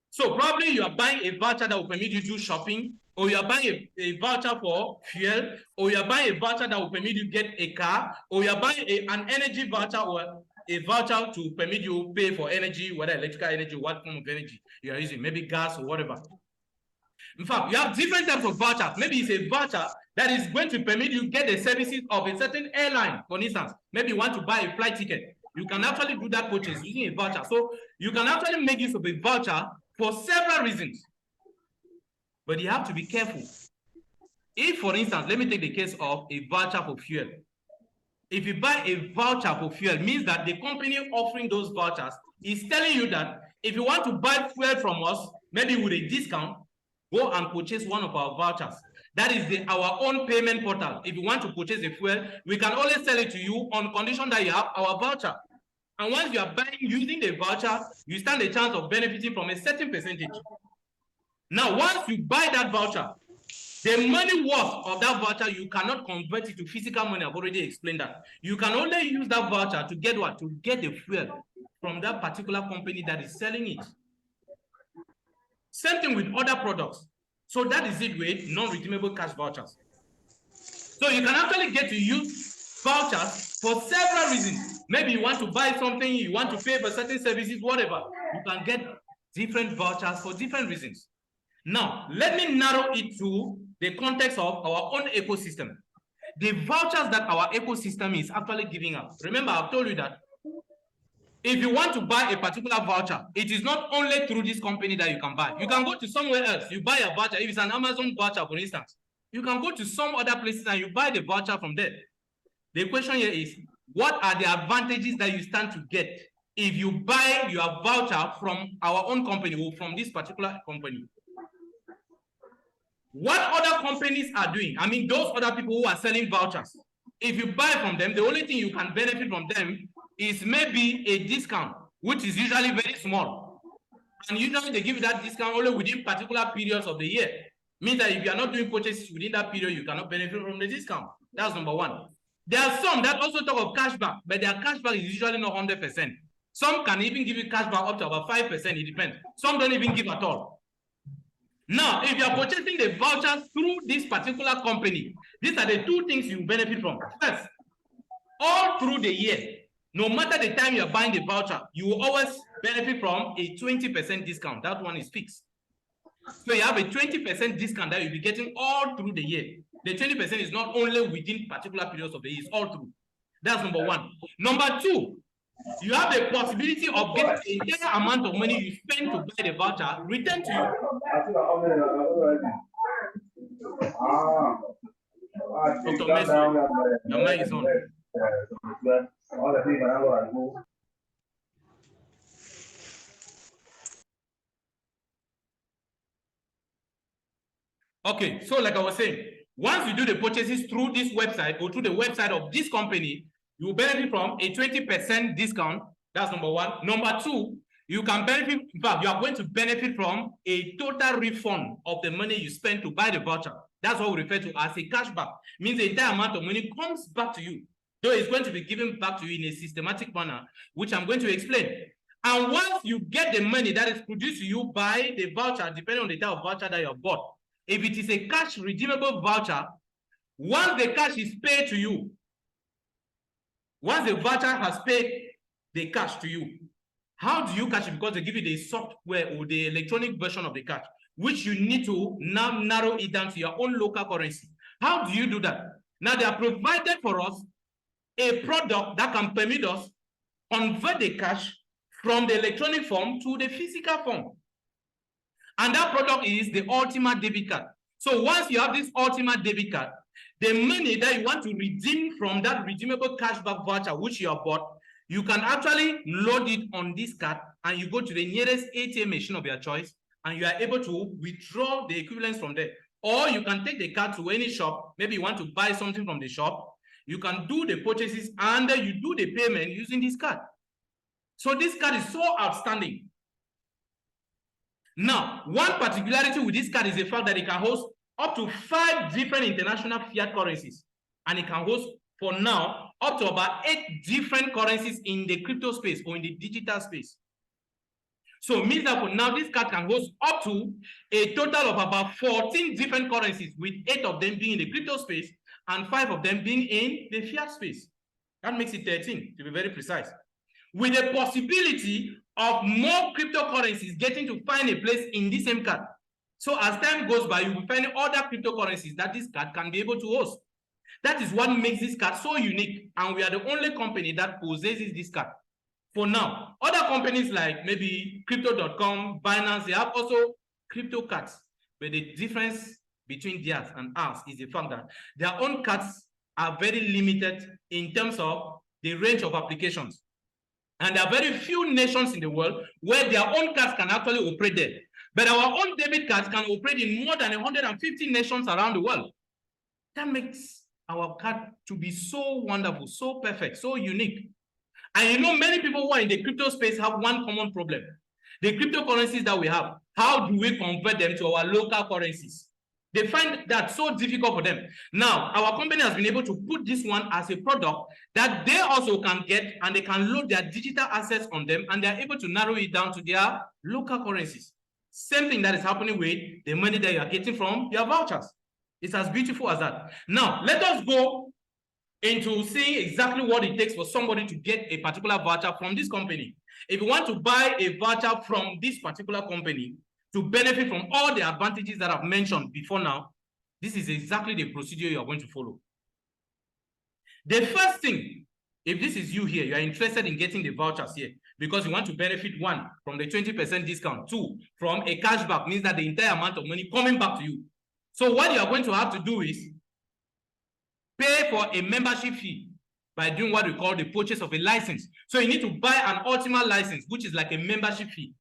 So probably you are buying a voucher that will permit you to do shopping, or you are buying a voucher for fuel, or you are buying a voucher that will permit you to get a car, or you are buying an energy voucher or a voucher to permit you pay for energy, whether electrical energy, what form of energy you are using, maybe gas or whatever. In fact, you have different types of vouchers. Maybe it's a voucher that is going to permit you get the services of a certain airline, for instance. Maybe you want to buy a flight ticket. You can actually do that purchase using a voucher. So you can actually make use of a voucher for several reasons. But you have to be careful. If, for instance, let me take the case of a voucher for fuel. If you buy a voucher for fuel, it means that the company offering those vouchers is telling you that if you want to buy fuel from us, maybe with a discount, go and purchase one of our vouchers. That is our own payment portal. If you want to purchase a fuel, we can only sell it to you on condition that you have our voucher. And once you are buying using the voucher, you stand a chance of benefiting from a certain percentage. Now, once you buy that voucher, the money worth of that voucher, you cannot convert it to physical money. I've already explained that. You can only use that voucher to get what? To get the fuel from that particular company that is selling it. Same thing with other products. So that is it with non-redeemable cash vouchers. So you can actually get to use vouchers for several reasons. Maybe you want to buy something, you want to pay for certain services, whatever. You can get different vouchers for different reasons. Now, let me narrow it to the context of our own ecosystem. The vouchers that our ecosystem is actually giving out. Remember, I've told you that if you want to buy a particular voucher, it is not only through this company that you can buy. You can go to somewhere else. You buy a voucher. If it's an Amazon voucher, for instance, you can go to some other places and you buy the voucher from there. The question here is, what are the advantages that you stand to get if you buy your voucher from our own company or from this particular company? What other companies are doing? I mean, those other people who are selling vouchers. If you buy from them, the only thing you can benefit from them is maybe a discount, which is usually very small. And usually they give you that discount only within particular periods of the year. Means that if you are not doing purchases within that period, you cannot benefit from the discount. That's number one. There are some that also talk of cashback, but their cashback is usually not 100%. Some can even give you cashback up to about 5%. It depends. Some don't even give at all. Now, if you are purchasing the vouchers through this particular company, these are the two things you benefit from. First, all through the year, no matter the time you are buying the voucher, you will always benefit from a 20% discount. That one is fixed. So you have a 20% discount that you'll be getting all through the year. The 20% is not only within particular periods of the year, it's all through. That's number one. Number two, you have the possibility of getting the entire amount of money you spend to buy the voucher returned to you. Dr. Messi, the mic is on. Okay, so like I was saying, once you do the purchases through this website or through the website of this company, you will benefit from a 20% discount. That's number one. Number two, you can benefit, in fact, you are going to benefit from a total refund of the money you spent to buy the voucher. That's what we refer to as a cashback. It means the entire amount of money comes back to you. So it's going to be given back to you in a systematic manner, which I'm going to explain. And once you get the money that is produced to you by the voucher, depending on the type of voucher that you have bought, if it is a cash redeemable voucher, once the cash is paid to you, once the voucher has paid the cash to you, how do you cash it? Because they give you the software or the electronic version of the cash, which you need to now narrow it down to your own local currency. How do you do that? Now they are provided for us a product that can permit us convert the cash from the electronic form to the physical form. And that product is the Ultima debit card. So once you have this Ultima debit card, the money that you want to redeem from that redeemable cashback voucher which you have bought, you can actually load it on this card and you go to the nearest ATM machine of your choice and you are able to withdraw the equivalents from there. Or you can take the card to any shop. Maybe you want to buy something from the shop. You can do the purchases and then you do the payment using this card. So this card is so outstanding. Now, one particularity with this card is the fact that it can host up to 5 different international fiat currencies. And it can host, for now, up to about 8 different currencies in the crypto space or in the digital space. So it means that for now, this card can host up to a total of about 14 different currencies, with 8 of them being in the crypto space and 5 of them being in the fiat space. That makes it 13, to be very precise. With the possibility of more cryptocurrencies getting to find a place in the same card. So as time goes by, you will find other cryptocurrencies that this card can be able to host. That is what makes this card so unique, and we are the only company that possesses this card. For now, other companies like maybe Crypto.com, Binance, they have also crypto cards, but the difference between theirs and ours is the fact that their own cards are very limited in terms of the range of applications. And there are very few nations in the world where their own cards can actually operate there. But our own debit cards can operate in more than 150 nations around the world. That makes our card to be so wonderful, so perfect, so unique. And you know, many people who are in the crypto space have one common problem. The cryptocurrencies that we have, how do we convert them to our local currencies? They find that so difficult for them. Now, our company has been able to put this one as a product that they also can get, and they can load their digital assets on them, and they're able to narrow it down to their local currencies. Same thing that is happening with the money that you are getting from your vouchers. It's as beautiful as that. Now, let us go into seeing exactly what it takes for somebody to get a particular voucher from this company. If you want to buy a voucher from this particular company to benefit from all the advantages that I've mentioned before now, this is exactly the procedure you are going to follow. The first thing, if this is you here, you are interested in getting the vouchers here because you want to benefit, 1, from the 20% discount, 2, from a cashback, means that the entire amount of money coming back to you. So what you are going to have to do is pay for a membership fee by doing what we call the purchase of a license. So you need to buy an Ultima license, which is like a membership fee.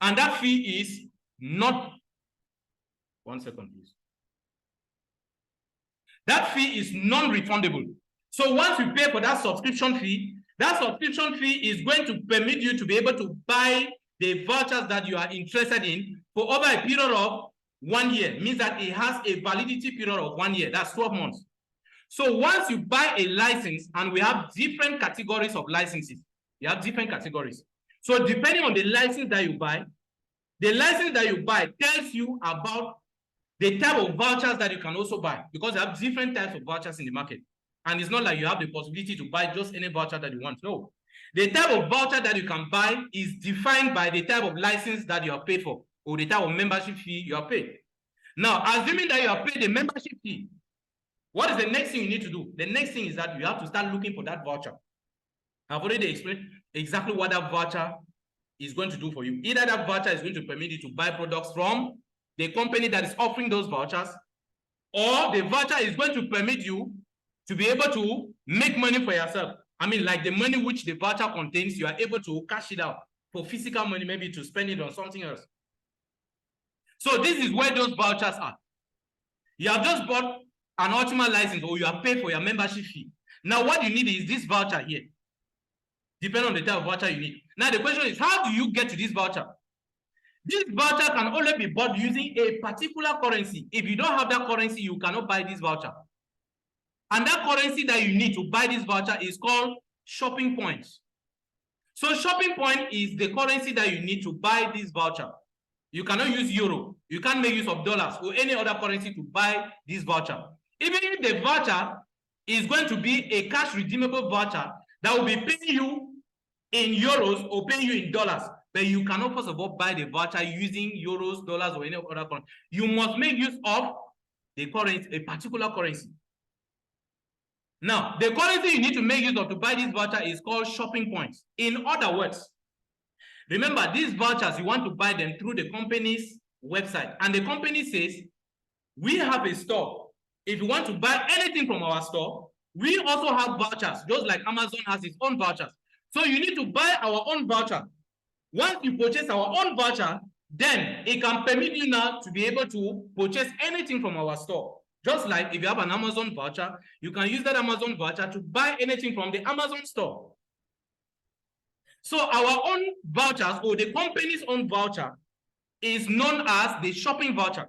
And that fee is not, 1 second, please. That fee is non-refundable. So once you pay for that subscription fee is going to permit you to be able to buy the vouchers that you are interested in for over a period of 1 year means that it has a validity period of 1 year. That's 12 months. So once you buy a license, and we have different categories of licenses, you have different categories. So depending on the license that you buy, tells you about the type of vouchers that you can also buy, because you have different types of vouchers in the market. And it's not like you have the possibility to buy just any voucher that you want. No. The type of voucher that you can buy is defined by the type of license that you are paid for, or the type of membership fee you are paid. Now, assuming that you are paid a membership fee, what is the next thing you need to do? The next thing is that you have to start looking for that voucher. I've already explained exactly what that voucher is going to do for you. Either that voucher is going to permit you to buy products from the company that is offering those vouchers, or the voucher is going to permit you to be able to make money for yourself. I mean, like the money which the voucher contains, you are able to cash it out for physical money, maybe to spend it on something else. So this is where those vouchers are. You have just bought an Ultima license, or you have paid for your membership fee. Now what you need is this voucher here, depending on the type of voucher you need. Now the question is, how do you get to this voucher? This voucher can only be bought using a particular currency. If you don't have that currency, you cannot buy this voucher. And that currency that you need to buy this voucher is called shopping points. So shopping point is the currency that you need to buy this voucher. You cannot use euro. You can't make use of dollars or any other currency to buy this voucher. Even if the voucher is going to be a cash redeemable voucher that will be paying you in euros or paying you in dollars, but you cannot first of all buy the voucher using euros, dollars, or any other currency. You must make use of the currency, a particular currency. Now, the currency you need to make use of to buy this voucher is called shopping points. In other words, remember, these vouchers, you want to buy them through the company's website. And the company says, we have a store. If you want to buy anything from our store, we also have vouchers, just like Amazon has its own vouchers. So you need to buy our own voucher. Once you purchase our own voucher, then it can permit you now to be able to purchase anything from our store. Just like if you have an Amazon voucher, you can use that Amazon voucher to buy anything from the Amazon store. So our own vouchers, or the company's own voucher, is known as the shopping voucher.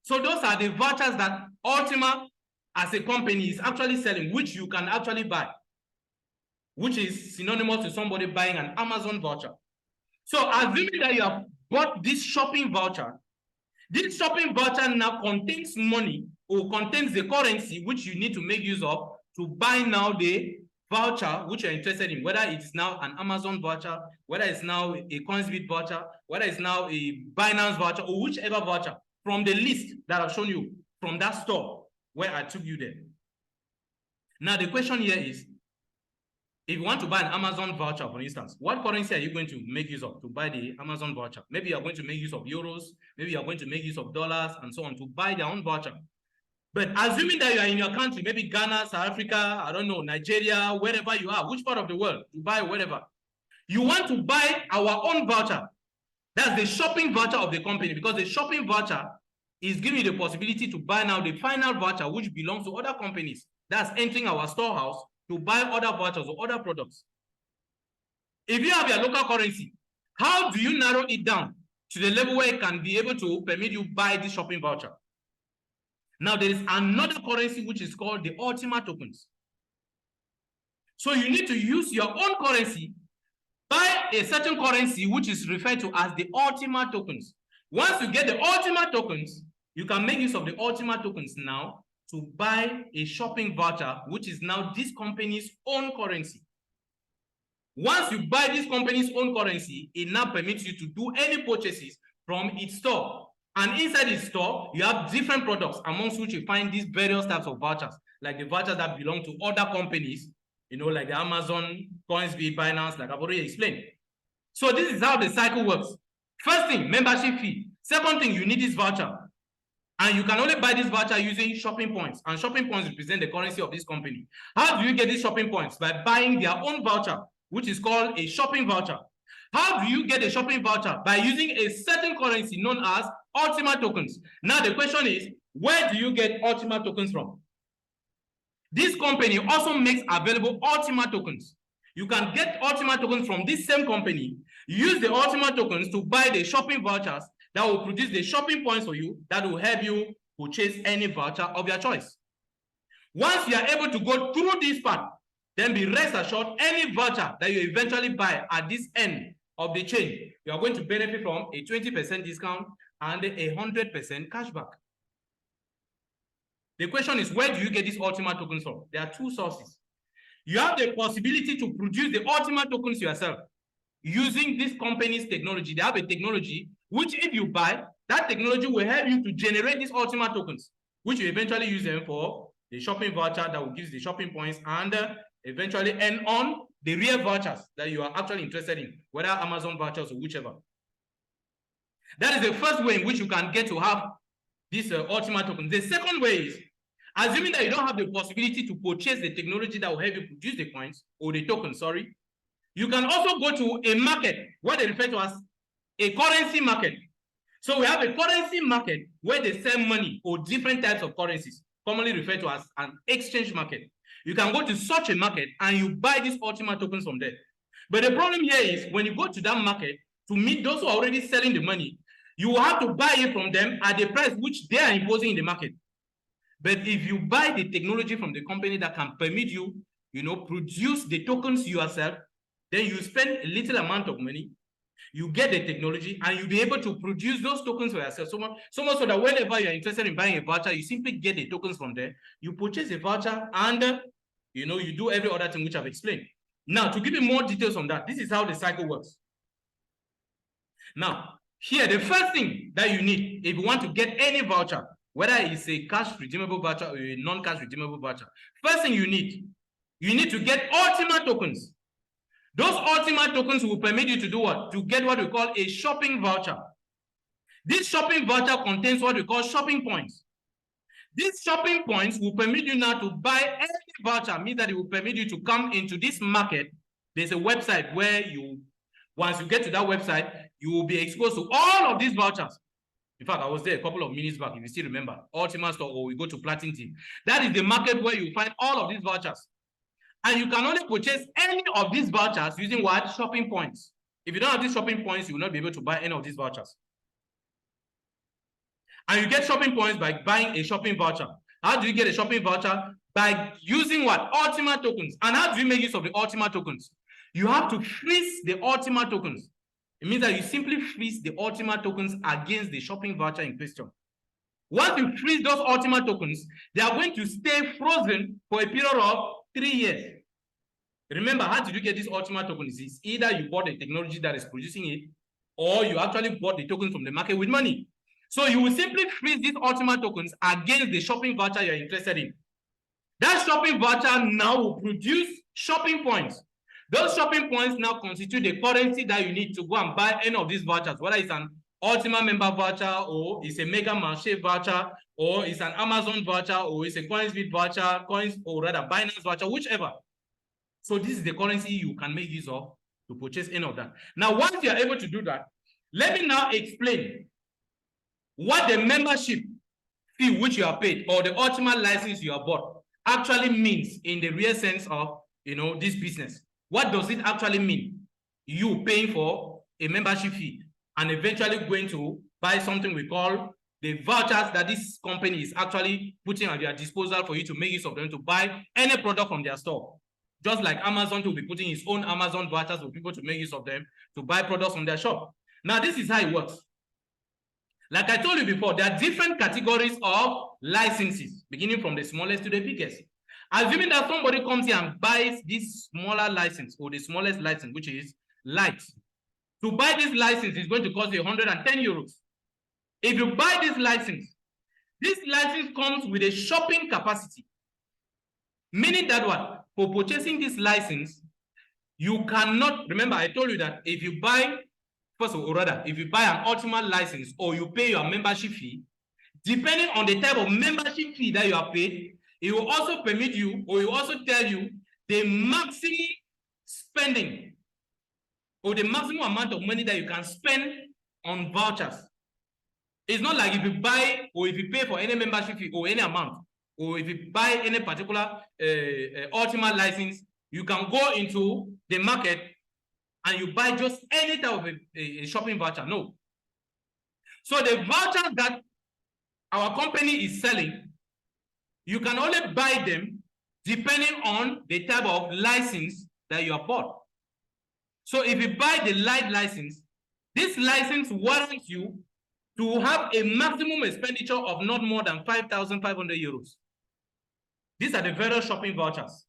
So those are the vouchers that Ultima as a company is actually selling, which you can actually buy, which is synonymous to somebody buying an Amazon voucher. So assuming that you have bought this shopping voucher now contains money, or contains the currency which you need to make use of to buy now the voucher which you're interested in, whether it's now an Amazon voucher, whether it's now a Cashbach voucher, whether it's now a Binance voucher, or whichever voucher from the list that I've shown you from that store where I took you there. Now the question here is, if you want to buy an Amazon voucher, for instance, what currency are you going to make use of to buy the Amazon voucher? Maybe you're going to make use of euros, maybe you're going to make use of dollars, and so on, to buy their own voucher. But assuming that you are in your country, maybe Ghana, South Africa, I don't know, Nigeria, wherever you are, which part of the world, Dubai, wherever, you want to buy our own voucher. That's the shopping voucher of the company, because the shopping voucher is giving you the possibility to buy now the final voucher, which belongs to other companies that's entering our storehouse to buy other vouchers or other products. If you have your local currency, how do you narrow it down to the level where it can be able to permit you buy this shopping voucher? Now, there is another currency which is called the Ultima tokens. So you need to use your own currency, buy a certain currency which is referred to as the Ultima tokens. Once you get the Ultima tokens, you can make use of the Ultima tokens now to buy a shopping voucher, which is now this company's own currency. Once you buy this company's own currency, it now permits you to do any purchases from its store. And inside its store, you have different products, amongst which you find these various types of vouchers, like the vouchers that belong to other companies, you know, like the Amazon, Cashbach, Binance, like I've already explained. So this is how the cycle works. First thing, membership fee. Second thing, you need this voucher. And you can only buy this voucher using shopping points. And shopping points represent the currency of this company. How do you get these shopping points? By buying their own voucher, which is called a shopping voucher. How do you get a shopping voucher? By using a certain currency known as Ultima tokens. Now the question is, where do you get Ultima tokens from? This company also makes available Ultima tokens. You can get Ultima tokens from this same company, use the Ultima tokens to buy the shopping vouchers, that will produce the shopping points for you that will help you purchase any voucher of your choice. Once you are able to go through this part, then be rest assured any voucher that you eventually buy at this end of the chain, you are going to benefit from a 20% discount and a 100% cashback. The question is, where do you get these Ultima tokens from? There are two sources. You have the possibility to produce the Ultima tokens yourself using this company's technology. They have a technology which, if you buy, that technology will help you to generate these Ultima tokens, which you eventually use them for the shopping voucher that will give the shopping points and eventually earn on the real vouchers that you are actually interested in, whether Amazon vouchers or whichever. That is the first way in which you can get to have this Ultima token. The second way is, assuming that you don't have the possibility to purchase the technology that will help you produce the coins or the tokens, sorry, you can also go to a market, what they refer to as a currency market. So we have a currency market where they sell money or different types of currencies, commonly referred to as an exchange market. You can go to such a market and you buy these Ultima tokens from there. But the problem here is when you go to that market to meet those who are already selling the money, you will have to buy it from them at the price which they are imposing in the market. But if you buy the technology from the company that can permit you, produce the tokens yourself, then you spend a little amount of money, you get the technology, and you'll be able to produce those tokens for yourself. So much so that whenever you're interested in buying a voucher, you simply get the tokens from there, you purchase a voucher, and you do every other thing which I've explained. Now, to give you more details on that, this is how the cycle works. Now, here, the first thing that you need, if you want to get any voucher, whether it's a cash redeemable voucher or a non-cash redeemable voucher, first thing you need to get Ultima tokens. Those Ultima tokens will permit you to do what? To get what we call a shopping voucher. This shopping voucher contains what we call shopping points. These shopping points will permit you now to buy any voucher, means that it will permit you to come into this market. There's a website where once you get to that website, you will be exposed to all of these vouchers. In fact, I was there a couple of minutes back, if you still remember, Ultima Store, or we go to Platinum Team. That is the market where you find all of these vouchers. And you can only purchase any of these vouchers using what? Shopping points. If you don't have these shopping points, you will not be able to buy any of these vouchers. And you get shopping points by buying a shopping voucher. How do you get a shopping voucher? By using what? Ultima tokens. And how do you make use of the Ultima tokens? You have to freeze the Ultima tokens. It means that you simply freeze the Ultima tokens against the shopping voucher in question. Once you freeze those Ultima tokens, they are going to stay frozen for a period of 3 years. Remember, how did you get these Ultima tokens? It's either you bought the technology that is producing it, or you actually bought the tokens from the market with money. So you will simply freeze these Ultima tokens against the shopping voucher you're interested in. That shopping voucher now will produce shopping points. Those shopping points now constitute the currency that you need to go and buy any of these vouchers, whether it's an Ultima member voucher, or it's a Mega Marché voucher, or it's an Amazon voucher, or it's a Coinsbit voucher, or rather Binance voucher, whichever. So this is the currency you can make use of to purchase any of that. Now, once you are able to do that, let me now explain what the membership fee which you are paid, or the Ultima license you are bought, actually means in the real sense of this business. What does it actually mean? You paying for a membership fee and eventually going to buy something we call the vouchers that this company is actually putting at your disposal for you to make use of them to buy any product from their store. Just like Amazon will be putting its own Amazon vouchers for people to make use of them to buy products from their shop. Now, this is how it works. Like I told you before, there are different categories of licenses, beginning from the smallest to the biggest. Assuming that somebody comes here and buys this smaller license, or the smallest license, which is light. To buy this license is going to cost you 110 euros. If you buy this license comes with a shopping capacity. Meaning that what? For purchasing this license, you cannot, remember I told you that if you buy, first of all, rather, if you buy an Ultima license or you pay your membership fee, depending on the type of membership fee that you are paid, it will also permit you, or it will also tell you the maximum spending or the maximum amount of money that you can spend on vouchers. It's not like if you buy or if you pay for any membership fee or any amount, or if you buy any particular Ultima license, you can go into the market and you buy just any type of a shopping voucher. No. So the vouchers that our company is selling, you can only buy them depending on the type of license that you have bought. So if you buy the light license, this license warrants you to have a maximum expenditure of not more than 5,500 euros. These are the various shopping vouchers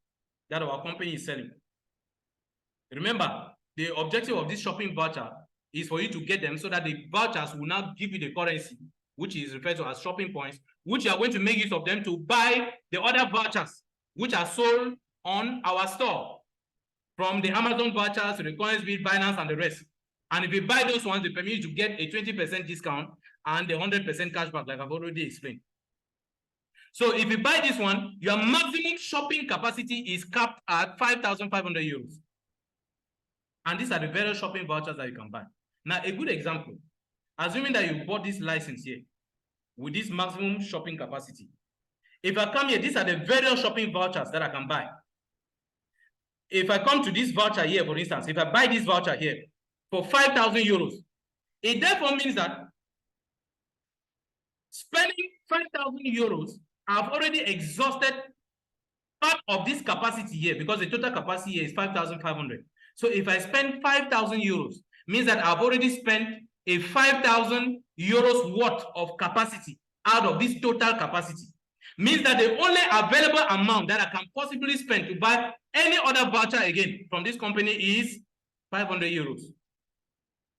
that our company is selling. Remember, the objective of this shopping voucher is for you to get them so that the vouchers will now give you the currency, which is referred to as shopping points, which you are going to make use of them to buy the other vouchers, which are sold on our store, from the Amazon vouchers to the Coinsbit, Binance, and the rest. And if you buy those ones, they permit you to get a 20% discount and the 100% cashback, like I've already explained. So if you buy this one, your maximum shopping capacity is capped at 5,500 euros. And these are the various shopping vouchers that you can buy. Now, a good example, assuming that you bought this license here with this maximum shopping capacity. If I come here, these are the various shopping vouchers that I can buy. If I come to this voucher here, for instance, if I buy this voucher here for 5,000 euros, it therefore means that spending 5,000 euros, I've already exhausted part of this capacity here, because the total capacity here is 5,500. So if I spend 5,000 euros, means that I've already spent a 5,000 euros worth of capacity out of this total capacity. Means that the only available amount that I can possibly spend to buy any other voucher again from this company is 500 euros.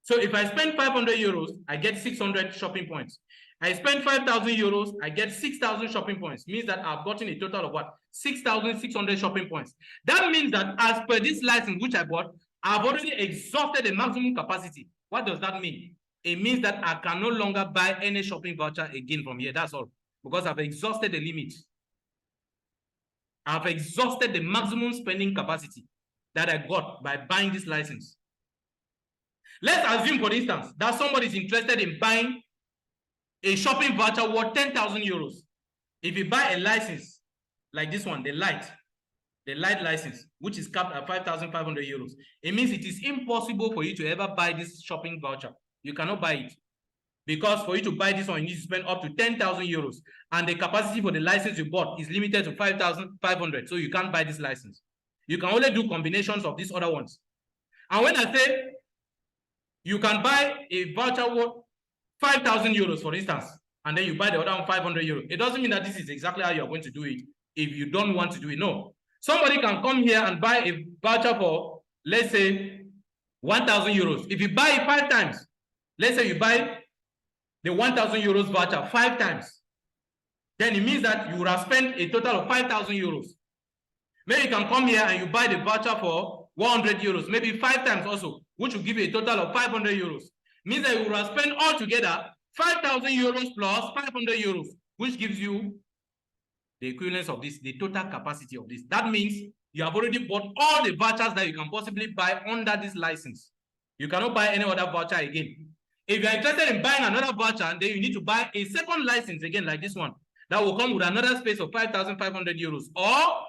So if I spend 500 euros, I get 600 shopping points. I spend 5,000 euros, I get 6,000 shopping points. Means that I've gotten a total of what? 6,600 shopping points. That means that as per this license which I bought, I've already exhausted the maximum capacity. What does that mean? It means that I can no longer buy any shopping voucher again from here. That's all. Because I've exhausted the limit. I've exhausted the maximum spending capacity that I got by buying this license. Let's assume, for instance, that somebody is interested in buying a shopping voucher worth 10,000 euros. If you buy a license like this one, the light license, which is capped at 5,500 euros, it means it is impossible for you to ever buy this shopping voucher. You cannot buy it. Because for you to buy this one, you need to spend up to 10,000 euros. And the capacity for the license you bought is limited to 5,500. So you can't buy this license. You can only do combinations of these other ones. And when I say you can buy a voucher worth 5,000 euros, for instance, and then you buy the other one 500 euros, it doesn't mean that this is exactly how you're going to do it if you don't want to do it. No. Somebody can come here and buy a voucher for, let's say, 1,000 euros. If you buy it 5 times, let's say you buy the 1,000 euros voucher 5 times, then it means that you will have spent a total of 5,000 euros. Maybe you can come here and you buy the voucher for 100 euros, maybe 5 times also, which will give you a total of 500 euros. Means that you will have spent altogether 5,000 euros plus 500 euros, which gives you the equivalence of this, the total capacity of this. That means you have already bought all the vouchers that you can possibly buy under this license. You cannot buy any other voucher again. If you are interested in buying another voucher, then you need to buy a second license again, like this one, that will come with another space of 5,500 euros. Or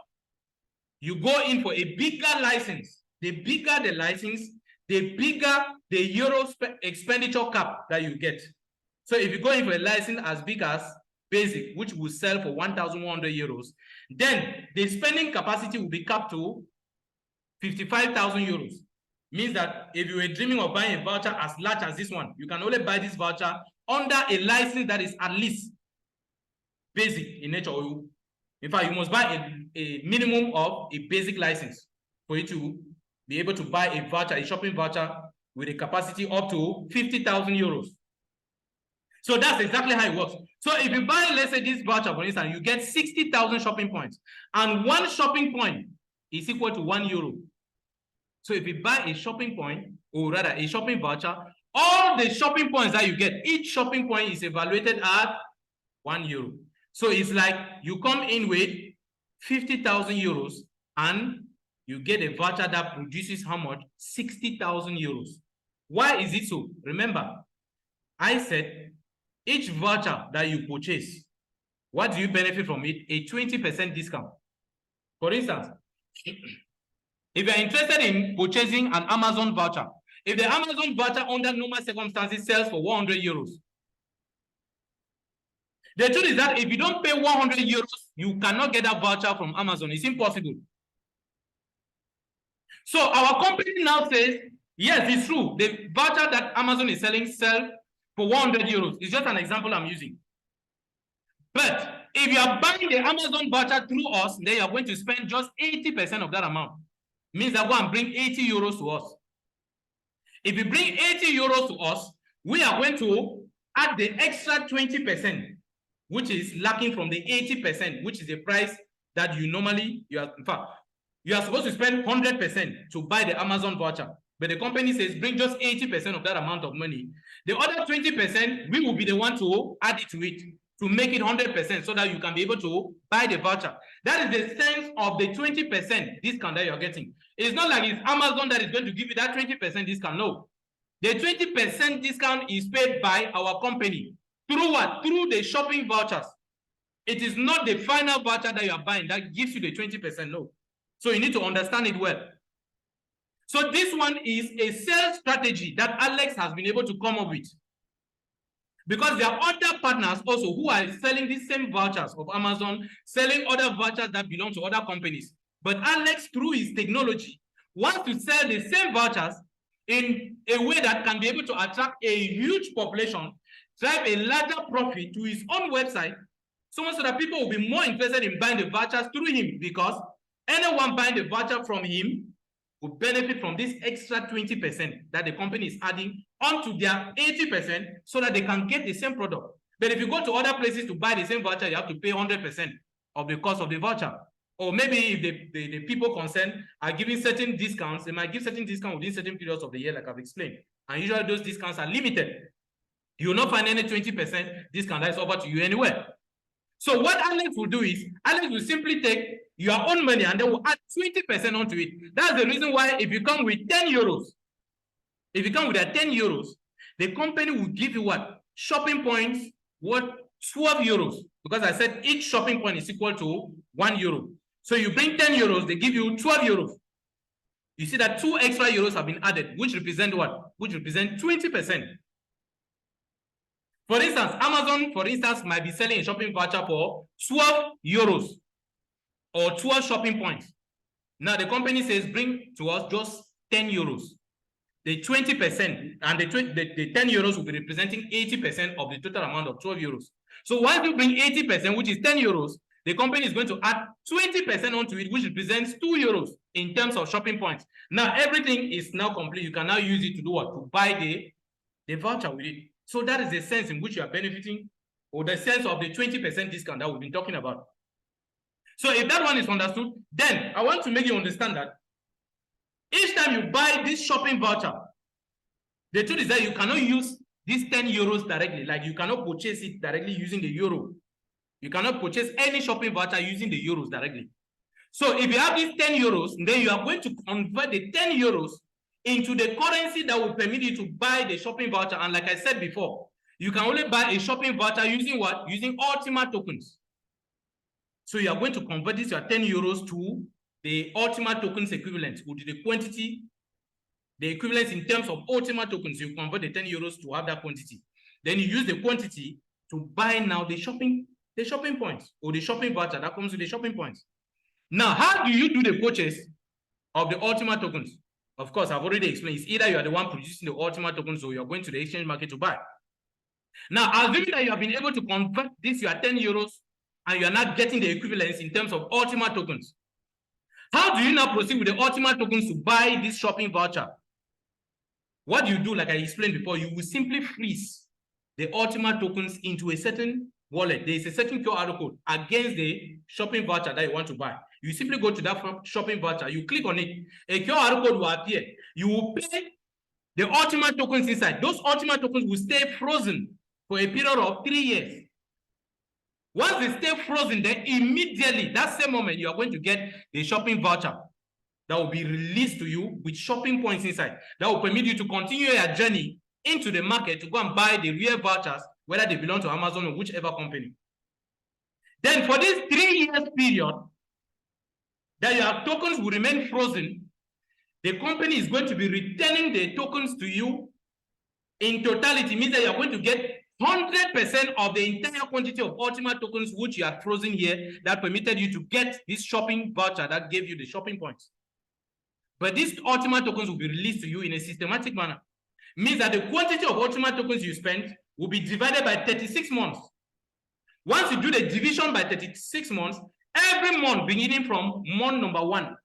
you go in for a bigger license. The bigger the license, the bigger the euro expenditure cap that you get. So if you go in for a license as big as basic, which will sell for 1,100 euros, then the spending capacity will be capped to 55,000 euros. Means that if you were dreaming of buying a voucher as large as this one, you can only buy this voucher under a license that is at least basic in nature. In fact, you must buy a minimum of a basic license for you to be able to buy a voucher, a shopping voucher with a capacity up to 50,000 euros. So that's exactly how it works. So if you buy, let's say, this voucher, for instance, you get 60,000 shopping points, and one shopping point is equal to 1 euro. So if you buy a shopping point, or rather a shopping voucher, all the shopping points that you get, each shopping point is evaluated at 1 euro. So it's like you come in with 50,000 euros and you get a voucher that produces how much? 60,000 euros. Why is it so? Remember, I said each voucher that you purchase, what do you benefit from it? A 20% discount. For instance, if you're interested in purchasing an Amazon voucher, if the Amazon voucher under normal circumstances sells for 100 euros, The truth is that if you don't pay 100 euros, you cannot get that voucher from Amazon. It's impossible. So our company now says, yes, it's true. The voucher that Amazon is selling sell for 100 euros. It's just an example I'm using. But if you are buying the Amazon voucher through us, then you are going to spend just 80% of that amount. Means that go and bring 80 euros to us. If you bring 80 euros to us, we are going to add the extra 20%, which is lacking from the 80%, which is the price that you normally, in fact, you are supposed to spend 100% to buy the Amazon voucher. But the company says, bring just 80% of that amount of money. The other 20%, we will be the one to add it to it, to make it 100% so that you can be able to buy the voucher. That is the sense of the 20% discount that you're getting. It's not like it's Amazon that is going to give you that 20% discount. No. The 20% discount is paid by our company. Through what? Through the shopping vouchers. It is not the final voucher that you are buying that gives you the 20%. No. So you need to understand it well. So this one is a sales strategy that Alex has been able to come up with. Because there are other partners also who are selling these same vouchers of Amazon, selling other vouchers that belong to other companies. But Alex, through his technology, wants to sell the same vouchers in a way that can be able to attract a huge population, drive a larger profit to his own website, so that people will be more interested in buying the vouchers through him, because anyone buying the voucher from him will benefit from this extra 20% that the company is adding onto their 80% so that they can get the same product. But if you go to other places to buy the same voucher, you have to pay 100% of the cost of the voucher. Or maybe if the people concerned are giving certain discounts, they might give certain discounts within certain periods of the year, like I've explained. And usually those discounts are limited. You will not find any 20% discount that is offered to you anywhere. So what Alex will do is, Alex will simply take your own money and then will add 20% onto it. That's the reason why if you come with 10 euros, if you come with that 10 euros, the company will give you what? Shopping points worth 12 euros. Because I said each shopping point is equal to 1 euro. So you bring 10 euros, they give you 12 euros. You see that 2 extra euros have been added, which represent what? Which represent 20%. For instance, Amazon, for instance, might be selling a shopping voucher for 12 euros or 12 shopping points. Now the company says, bring to us just 10 euros. The 20% and the 10 euros will be representing 80% of the total amount of 12 euros. So once you bring 80%, which is 10 euros, the company is going to add 20% onto it, which represents 2 euros in terms of shopping points. Now everything is now complete. You can now use it to do what? To buy the voucher with it. So that is the sense in which you are benefiting, or the sense of the 20% discount that we've been talking about. So if that one is understood, then I want to make you understand that each time you buy this shopping voucher, the truth is that you cannot use these 10 euros directly. Like you cannot purchase it directly using the euro. You cannot purchase any shopping voucher using the euros directly. So if you have these 10 euros, then you are going to convert the 10 euros into the currency that will permit you to buy the shopping voucher. And like I said before, you can only buy a shopping voucher using what? Using Ultima tokens. So you are going to convert this your 10 euros to the Ultima tokens equivalent, or the quantity, the equivalence in terms of Ultima tokens. You convert the 10 euros to have that quantity. Then you use the quantity to buy now the shopping points, or the shopping voucher that comes with the shopping points. Now, how do you do the purchase of the Ultima tokens? Of course, I've already explained. It's either you are the one producing the Ultima tokens or you're going to the exchange market to buy. Now, assuming that you have been able to convert this your 10 euros and you are not getting the equivalence in terms of Ultima tokens, how do you now proceed with the Ultima tokens to buy this shopping voucher? What do you do, like I explained before, you will simply freeze the Ultima tokens into a certain wallet. There is a certain QR code against the shopping voucher that you want to buy. You simply go to that shopping voucher, you click on it, a QR code will appear. You will pay the Ultima tokens inside. Those Ultima tokens will stay frozen for a period of 3 years. Once they stay frozen, then immediately, that same moment, you are going to get the shopping voucher that will be released to you with shopping points inside. That will permit you to continue your journey into the market to go and buy the real vouchers, whether they belong to Amazon or whichever company. Then for this 3 years period, that your tokens will remain frozen, the company is going to be returning the tokens to you in totality. Means that you're going to get 100% of the entire quantity of Ultima tokens which you are frozen here that permitted you to get this shopping voucher that gave you the shopping points. But these Ultima tokens will be released to you in a systematic manner. Means that the quantity of Ultima tokens you spend will be divided by 36 months. Once you do the division by 36 months, every month beginning from month number 1,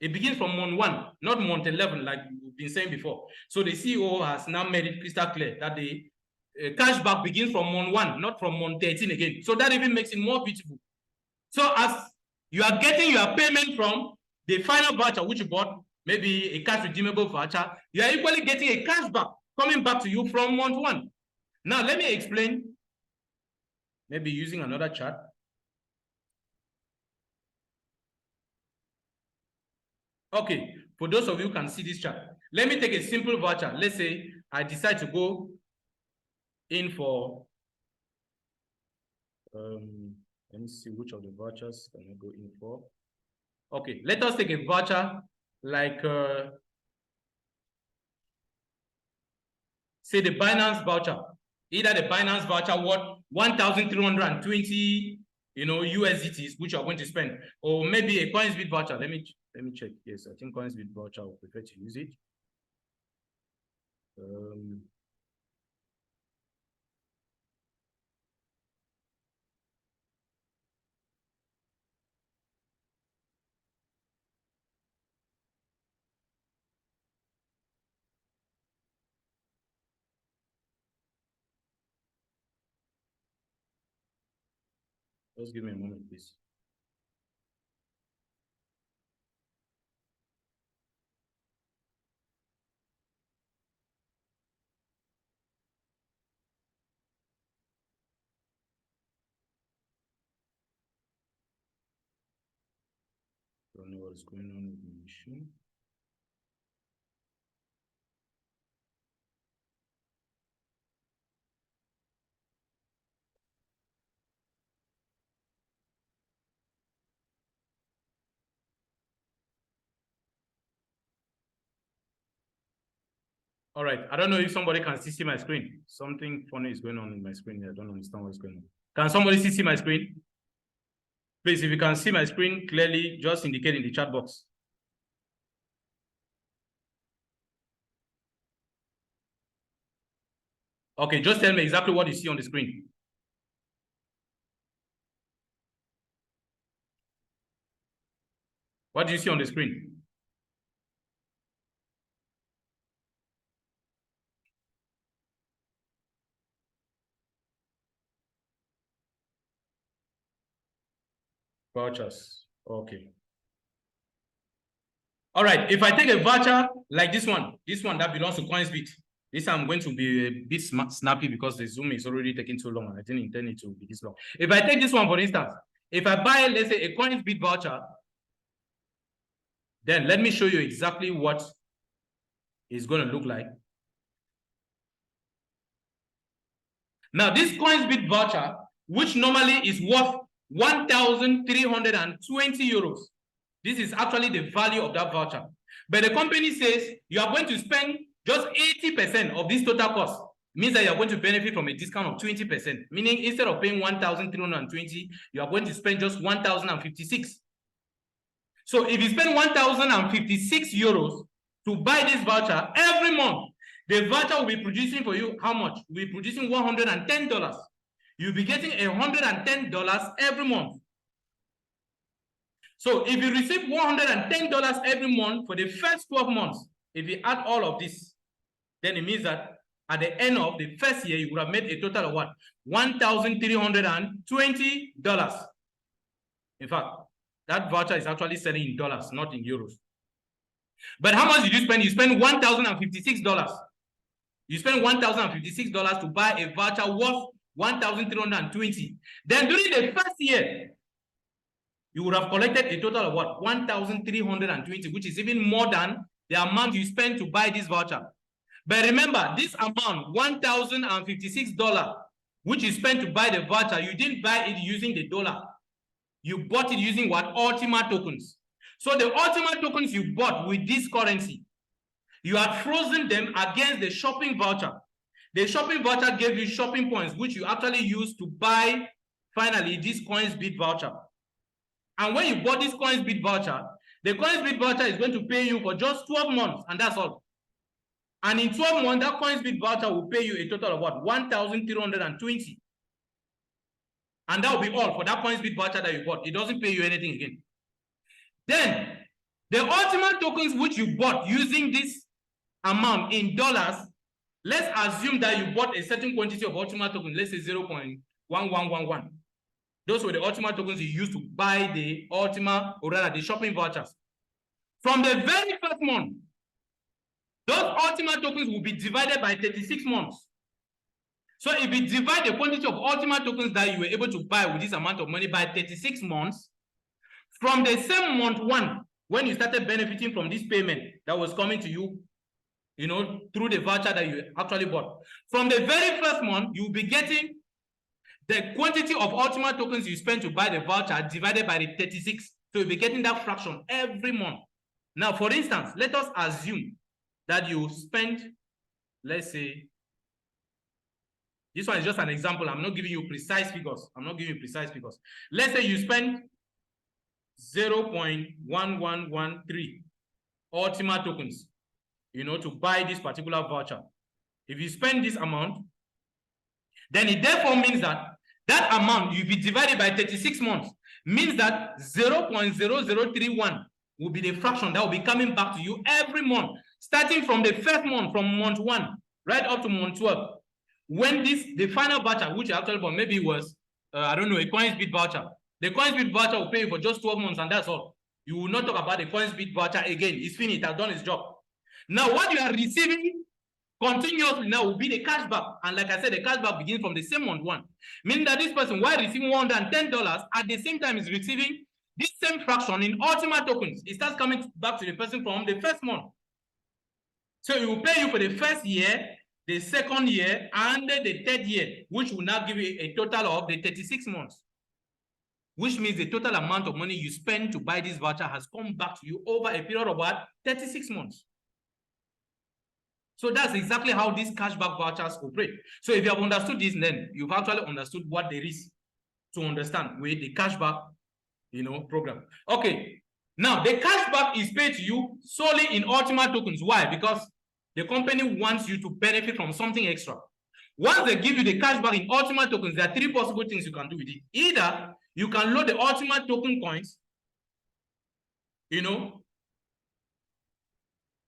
it begins from month 1, not month 11 like we've been saying before. So the CEO has now made it crystal clear that the cashback begins from month 1, not from month 13 again. So that even makes it more beautiful. So as you are getting your payment from the final voucher which you bought, maybe a cash redeemable voucher, you are equally getting a cashback coming back to you from month 1. Now let me explain, maybe using another chart. Okay, for those of you who can see this chart, let me take a simple voucher. Let's say I decide to go in for, let me see which of the vouchers can I go in for. Okay, let us take a voucher like, say the Binance voucher. Either the Binance voucher worth 1,320, USDTs, which you are going to spend, or maybe a Coinsbit voucher. Let me check. Yes, I think Coinsbit voucher will prefer to use it. Just give me a moment, please. Don't know what is going on with the machine. All right, I don't know if somebody can see my screen. Something funny is going on in my screen. I don't understand what's going on. Can somebody see my screen? Please, if you can see my screen clearly, just indicate in the chat box. Okay, just tell me exactly what you see on the screen. What do you see on the screen? Vouchers. Okay. All right. If I take a voucher like this one that belongs to Coinsbit, this I'm going to be a bit snappy because the Zoom is already taking too long. I didn't intend it to be this long. If I take this one, for instance, if I buy, let's say, a Coinsbit voucher, then let me show you exactly what it's going to look like. Now, this Coinsbit voucher, which normally is worth 1,320 euros. This is actually the value of that voucher. But the company says you are going to spend just 80% of this total cost. It means that you are going to benefit from a discount of 20%, meaning instead of paying 1,320, you are going to spend just 1,056. So if you spend 1,056 euros to buy this voucher every month, the voucher will be producing for you how much? Will be producing $110. You'll be getting $110 every month. So if you receive $110 every month for the first 12 months, if you add all of this, then it means that at the end of the first year, you would have made a total of what? $1,320. In fact, that voucher is actually selling in dollars, not in euros. But how much did you spend? You spent $1,056. You spend $1,056 to buy a voucher worth 1,320. Then during the first year, you would have collected a total of what? 1,320, which is even more than the amount you spent to buy this voucher. But remember, this amount, $1,056, which you spent to buy the voucher, you didn't buy it using the dollar. You bought it using what? Ultima tokens. So the Ultima tokens you bought with this currency, you have frozen them against the shopping voucher. The shopping voucher gave you shopping points, which you actually use to buy, finally, this Cashbach voucher. And when you bought this Cashbach voucher, the Cashbach voucher is going to pay you for just 12 months, and that's all. And in 12 months, that Cashbach voucher will pay you a total of what? 1,320. And that will be all for that Cashbach voucher that you bought. It doesn't pay you anything again. Then, the Ultima tokens which you bought using this amount in dollars, let's assume that you bought a certain quantity of Ultima tokens, let's say 0.1111. Those were the Ultima tokens you used to buy the Ultima, or rather the shopping vouchers. From the very first month, those Ultima tokens will be divided by 36 months. So if you divide the quantity of Ultima tokens that you were able to buy with this amount of money by 36 months, from the same month one, when you started benefiting from this payment that was coming to you, through the voucher that you actually bought, from the very first month, you'll be getting the quantity of Ultima tokens you spent to buy the voucher divided by the 36. So you'll be getting that fraction every month. Now, for instance, let us assume that you spent, let's say, this one is just an example. I'm not giving you precise figures. Let's say you spend 0.1113 Ultima tokens, to buy this particular voucher. If you spend this amount, then it therefore means that that amount, if you divide it by 36 months, means that 0.0031 will be the fraction that will be coming back to you every month, starting from the first month, from month 1, right up to month 12. When the final voucher, which actually bought, maybe it was, I don't know, a Cashbach voucher. The Cashbach voucher will pay you for just 12 months, and that's all. You will not talk about the Cashbach voucher again. It's finished. It has done its job. Now, what you are receiving continuously now will be the cashback. And like I said, the cashback begins from the same month 1. Meaning that this person, while receiving $110, at the same time is receiving this same fraction in Ultima tokens. It starts coming back to the person from the first month. So it will pay you for the first year, the second year, and the third year, which will now give you a total of the 36 months. Which means the total amount of money you spend to buy this voucher has come back to you over a period of what? 36 months. So that's exactly how these cashback vouchers operate. So if you have understood this, then you've actually understood what there is to understand with the cashback, program. Okay. Now, the cashback is paid to you solely in Ultima tokens. Why? Because the company wants you to benefit from something extra. Once they give you the cashback in Ultima tokens, there are 3 possible things you can do with it. Either you can load the Ultima token coins,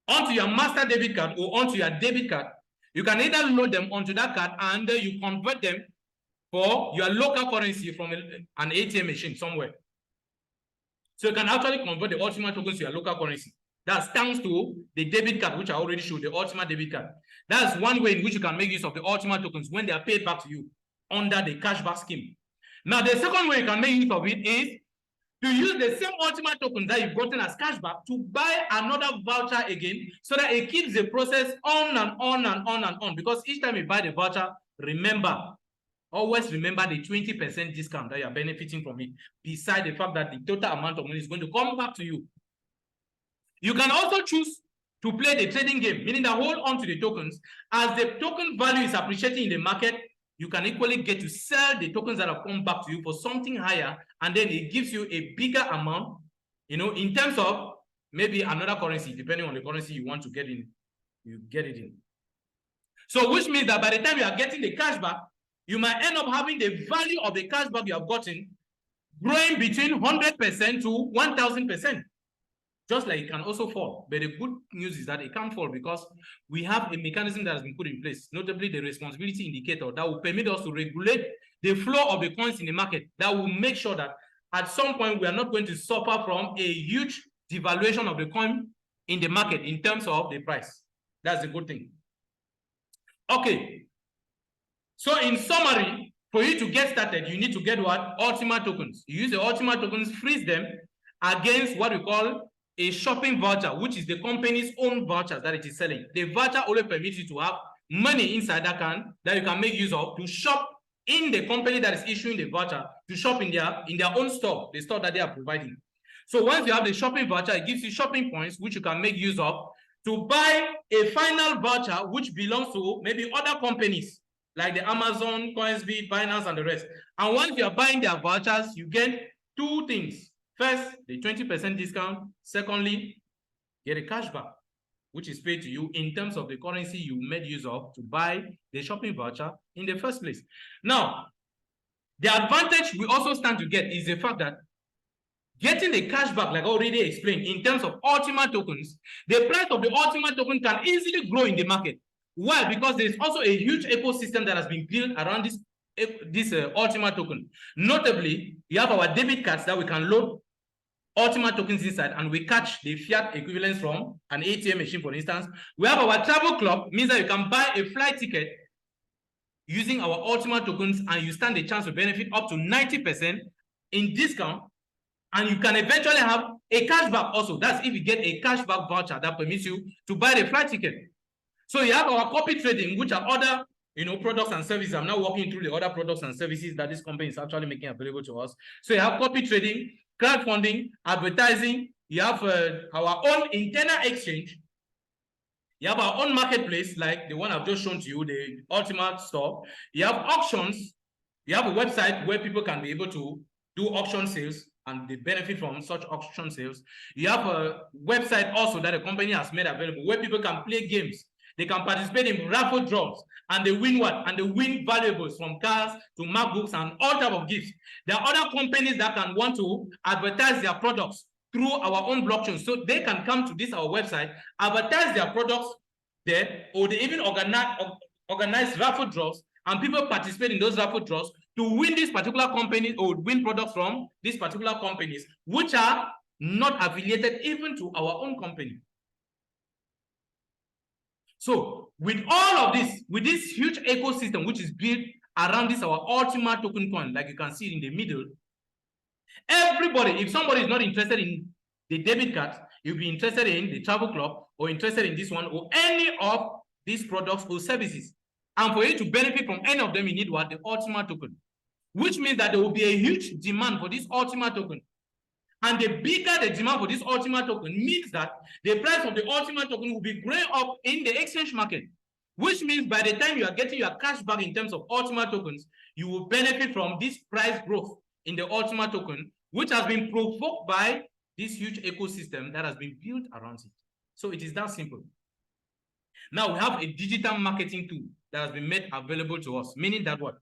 onto your master debit card or onto your debit card. You can either load them onto that card and you convert them for your local currency from an ATM machine somewhere. So you can actually convert the Ultima tokens to your local currency. That's thanks to the debit card, which I already showed, the Ultima debit card. That's one way in which you can make use of the Ultima tokens when they are paid back to you under the cashback scheme. Now, the second way you can make use of it is to use the same Ultima tokens that you've gotten as cashback to buy another voucher again, so that it keeps the process on and on and on and on. Because each time you buy the voucher, always remember the 20% discount that you're benefiting from it, beside the fact that the total amount of money is going to come back to you. You can also choose to play the trading game, meaning that hold on to the tokens. As the token value is appreciating in the market, you can equally get to sell the tokens that have come back to you for something higher, and then it gives you a bigger amount, in terms of maybe another currency, depending on the currency you want to get in, you get it in. So which means that by the time you are getting the cashback, you might end up having the value of the cashback you have gotten growing between 100% to 1,000%. Just like it can also fall. But the good news is that it can't fall because we have a mechanism that has been put in place, notably the responsibility indicator, that will permit us to regulate the flow of the coins in the market, that will make sure that at some point we are not going to suffer from a huge devaluation of the coin in the market in terms of the price. That's a good thing. Okay. So in summary, for you to get started, you need to get what? Ultima tokens. You use the Ultima tokens, freeze them against what we call a shopping voucher, which is the company's own vouchers that it is selling. The voucher only permits you to have money inside that can that you can make use of to shop in the company that is issuing the voucher, to shop in their own store, the store that they are providing. So once you have the shopping voucher, it gives you shopping points, which you can make use of to buy a final voucher which belongs to maybe other companies like the Amazon, Coinsbit, Binance, and the rest. And once you are buying their vouchers, you get two things. First, the 20% discount. Secondly, get a cashback, which is paid to you in terms of the currency you made use of to buy the shopping voucher in the first place. Now, the advantage we also stand to get is the fact that getting the cashback, like I already explained, in terms of Ultima tokens, the price of the Ultima token can easily grow in the market. Why? Because there's also a huge ecosystem that has been built around this Ultima token. Notably, we have our debit cards that we can load Ultima tokens inside, and we catch the fiat equivalents from an ATM machine, for instance. We have our travel club, means that you can buy a flight ticket using our Ultima tokens, and you stand a chance to benefit up to 90% in discount. And you can eventually have a cashback also. That's if you get a cashback voucher that permits you to buy the flight ticket. So you have our copy trading, which are other products and services. I'm now walking through the other products and services that this company is actually making available to us. So you have copy trading, crowdfunding, advertising. You have our own internal exchange. You have our own marketplace, like the one I've just shown to you, the Ultimate store. You have auctions. You have a website where people can be able to do auction sales, and they benefit from such auction sales. You have a website also that the company has made available where people can play games. They can participate in raffle draws, and they win what? And they win valuables from cars to MacBooks and all type of gifts. There are other companies that can want to advertise their products through our own blockchain. So they can come to our website, advertise their products there, or they even organize raffle draws, and people participate in those raffle draws to win this particular company or win products from these particular companies, which are not affiliated even to our own company. So with all of this, with this huge ecosystem which is built around this our Ultima token coin, like you can see in the middle, everybody, if somebody is not interested in the debit card, you'll be interested in the travel club or interested in this one or any of these products or services. And for you to benefit from any of them, you need what? The Ultima token, which means that there will be a huge demand for this Ultima token. And the bigger the demand for this Ultima token means that the price of the Ultima token will be going up in the exchange market, which means by the time you are getting your cash back in terms of Ultima tokens, you will benefit from this price growth in the Ultima token, which has been provoked by this huge ecosystem that has been built around it. So it is that simple. Now we have a digital marketing tool that has been made available to us, meaning that what?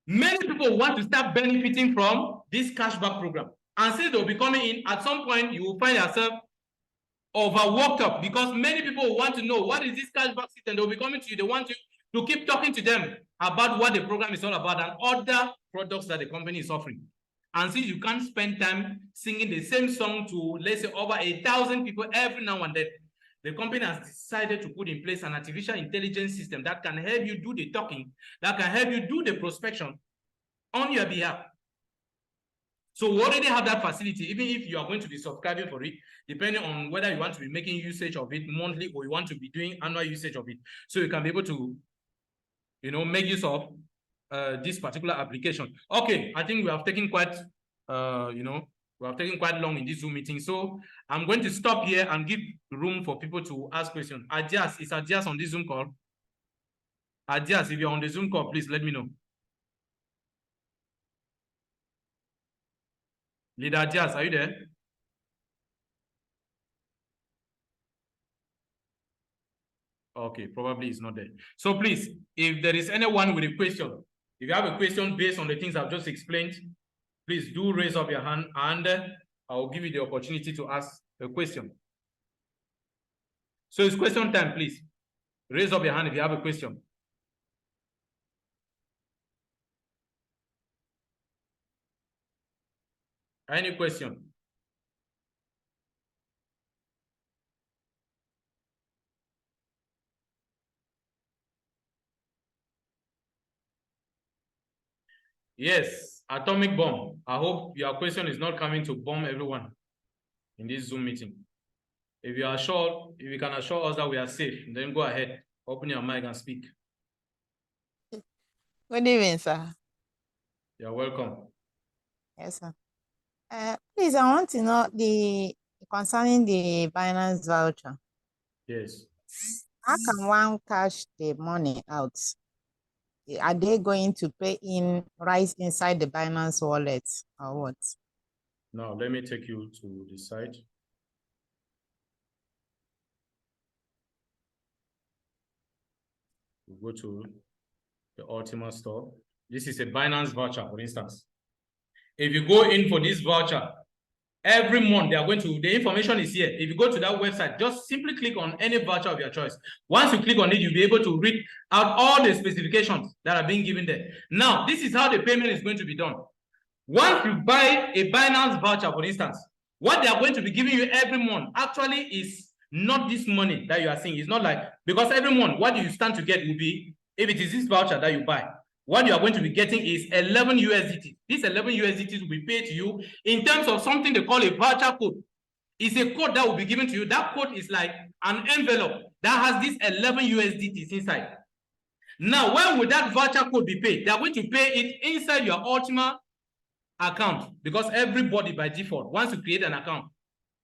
Many people want to start benefiting from this cashback program. And since they'll be coming in, at some point, you will find yourself overworked up because many people want to know what is this cashback system. They'll be coming to you. They want you to keep talking to them about what the program is all about and other products that the company is offering. And since you can't spend time singing the same song to, let's say, over 1,000 people every now and then, the company has decided to put in place an artificial intelligence system that can help you do the talking, that can help you do the prospection on your behalf. So we already have that facility, even if you are going to be subscribing for it, depending on whether you want to be making usage of it monthly or you want to be doing annual usage of it. So you can be able to, make use of this particular application. Okay, I think we have taken quite, we have taken quite long in this Zoom meeting. So I'm going to stop here and give room for people to ask questions. Adias, is Adias on this Zoom call? Adias, if you're on the Zoom call, please let me know. Leader Adias, are you there? Okay, probably it's not there. So please, if there is anyone with a question, if you have a question based on the things I've just explained, please do raise up your hand and I'll give you the opportunity to ask a question. So it's question time, please. Raise up your hand if you have a question. Any question? Yes, atomic bomb. I hope your question is not coming to bomb everyone in this Zoom meeting. If you are sure, if you can assure us that we are safe, then go ahead, open your mic and speak. Good evening, sir. You're welcome. Yes, sir. Please, I want to know concerning the Binance voucher. Yes. How can one cash the money out? Are they going to pay in right inside the Binance wallet or what? Now, let me take you to the site. We'll go to the Ultima store. This is a Binance voucher, for instance. If you go in for this voucher, every month they are going to, the information is here. If you go to that website, just simply click on any voucher of your choice. Once you click on it, you'll be able to read out all the specifications that are being given there. Now, this is how the payment is going to be done. Once you buy a Binance voucher, for instance, what they are going to be giving you every month actually is not this money that you are seeing. It's not like, because every month, what you stand to get will be, if it is this voucher that you buy, what you are going to be getting is 11 USDT. This 11 USDT will be paid to you in terms of something they call a voucher code. It's a code that will be given to you. That code is like an envelope that has this 11 USDT inside. Now, when will that voucher code be paid? They are going to pay it inside your Ultima account, because everybody by default, once you create an account,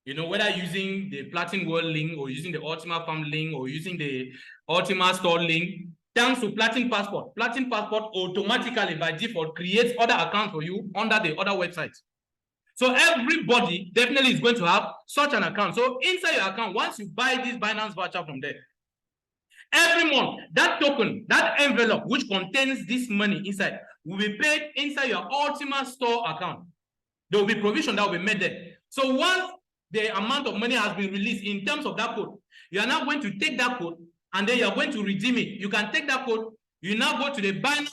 you know, whether using the Platin World link or using the Ultima Farm link or using the Ultima Store link, thanks to Platin Passport automatically by default creates other accounts for you under the other websites. So everybody definitely is going to have such an account. So inside your account, once you buy this Binance voucher from there, every month, that token, that envelope which contains this money inside will be paid inside your Ultima Store account. There will be provision that will be made there. So once the amount of money has been released in terms of that code, you are now going to take that code and then you are going to redeem it. You can take that code, you now go to the Binance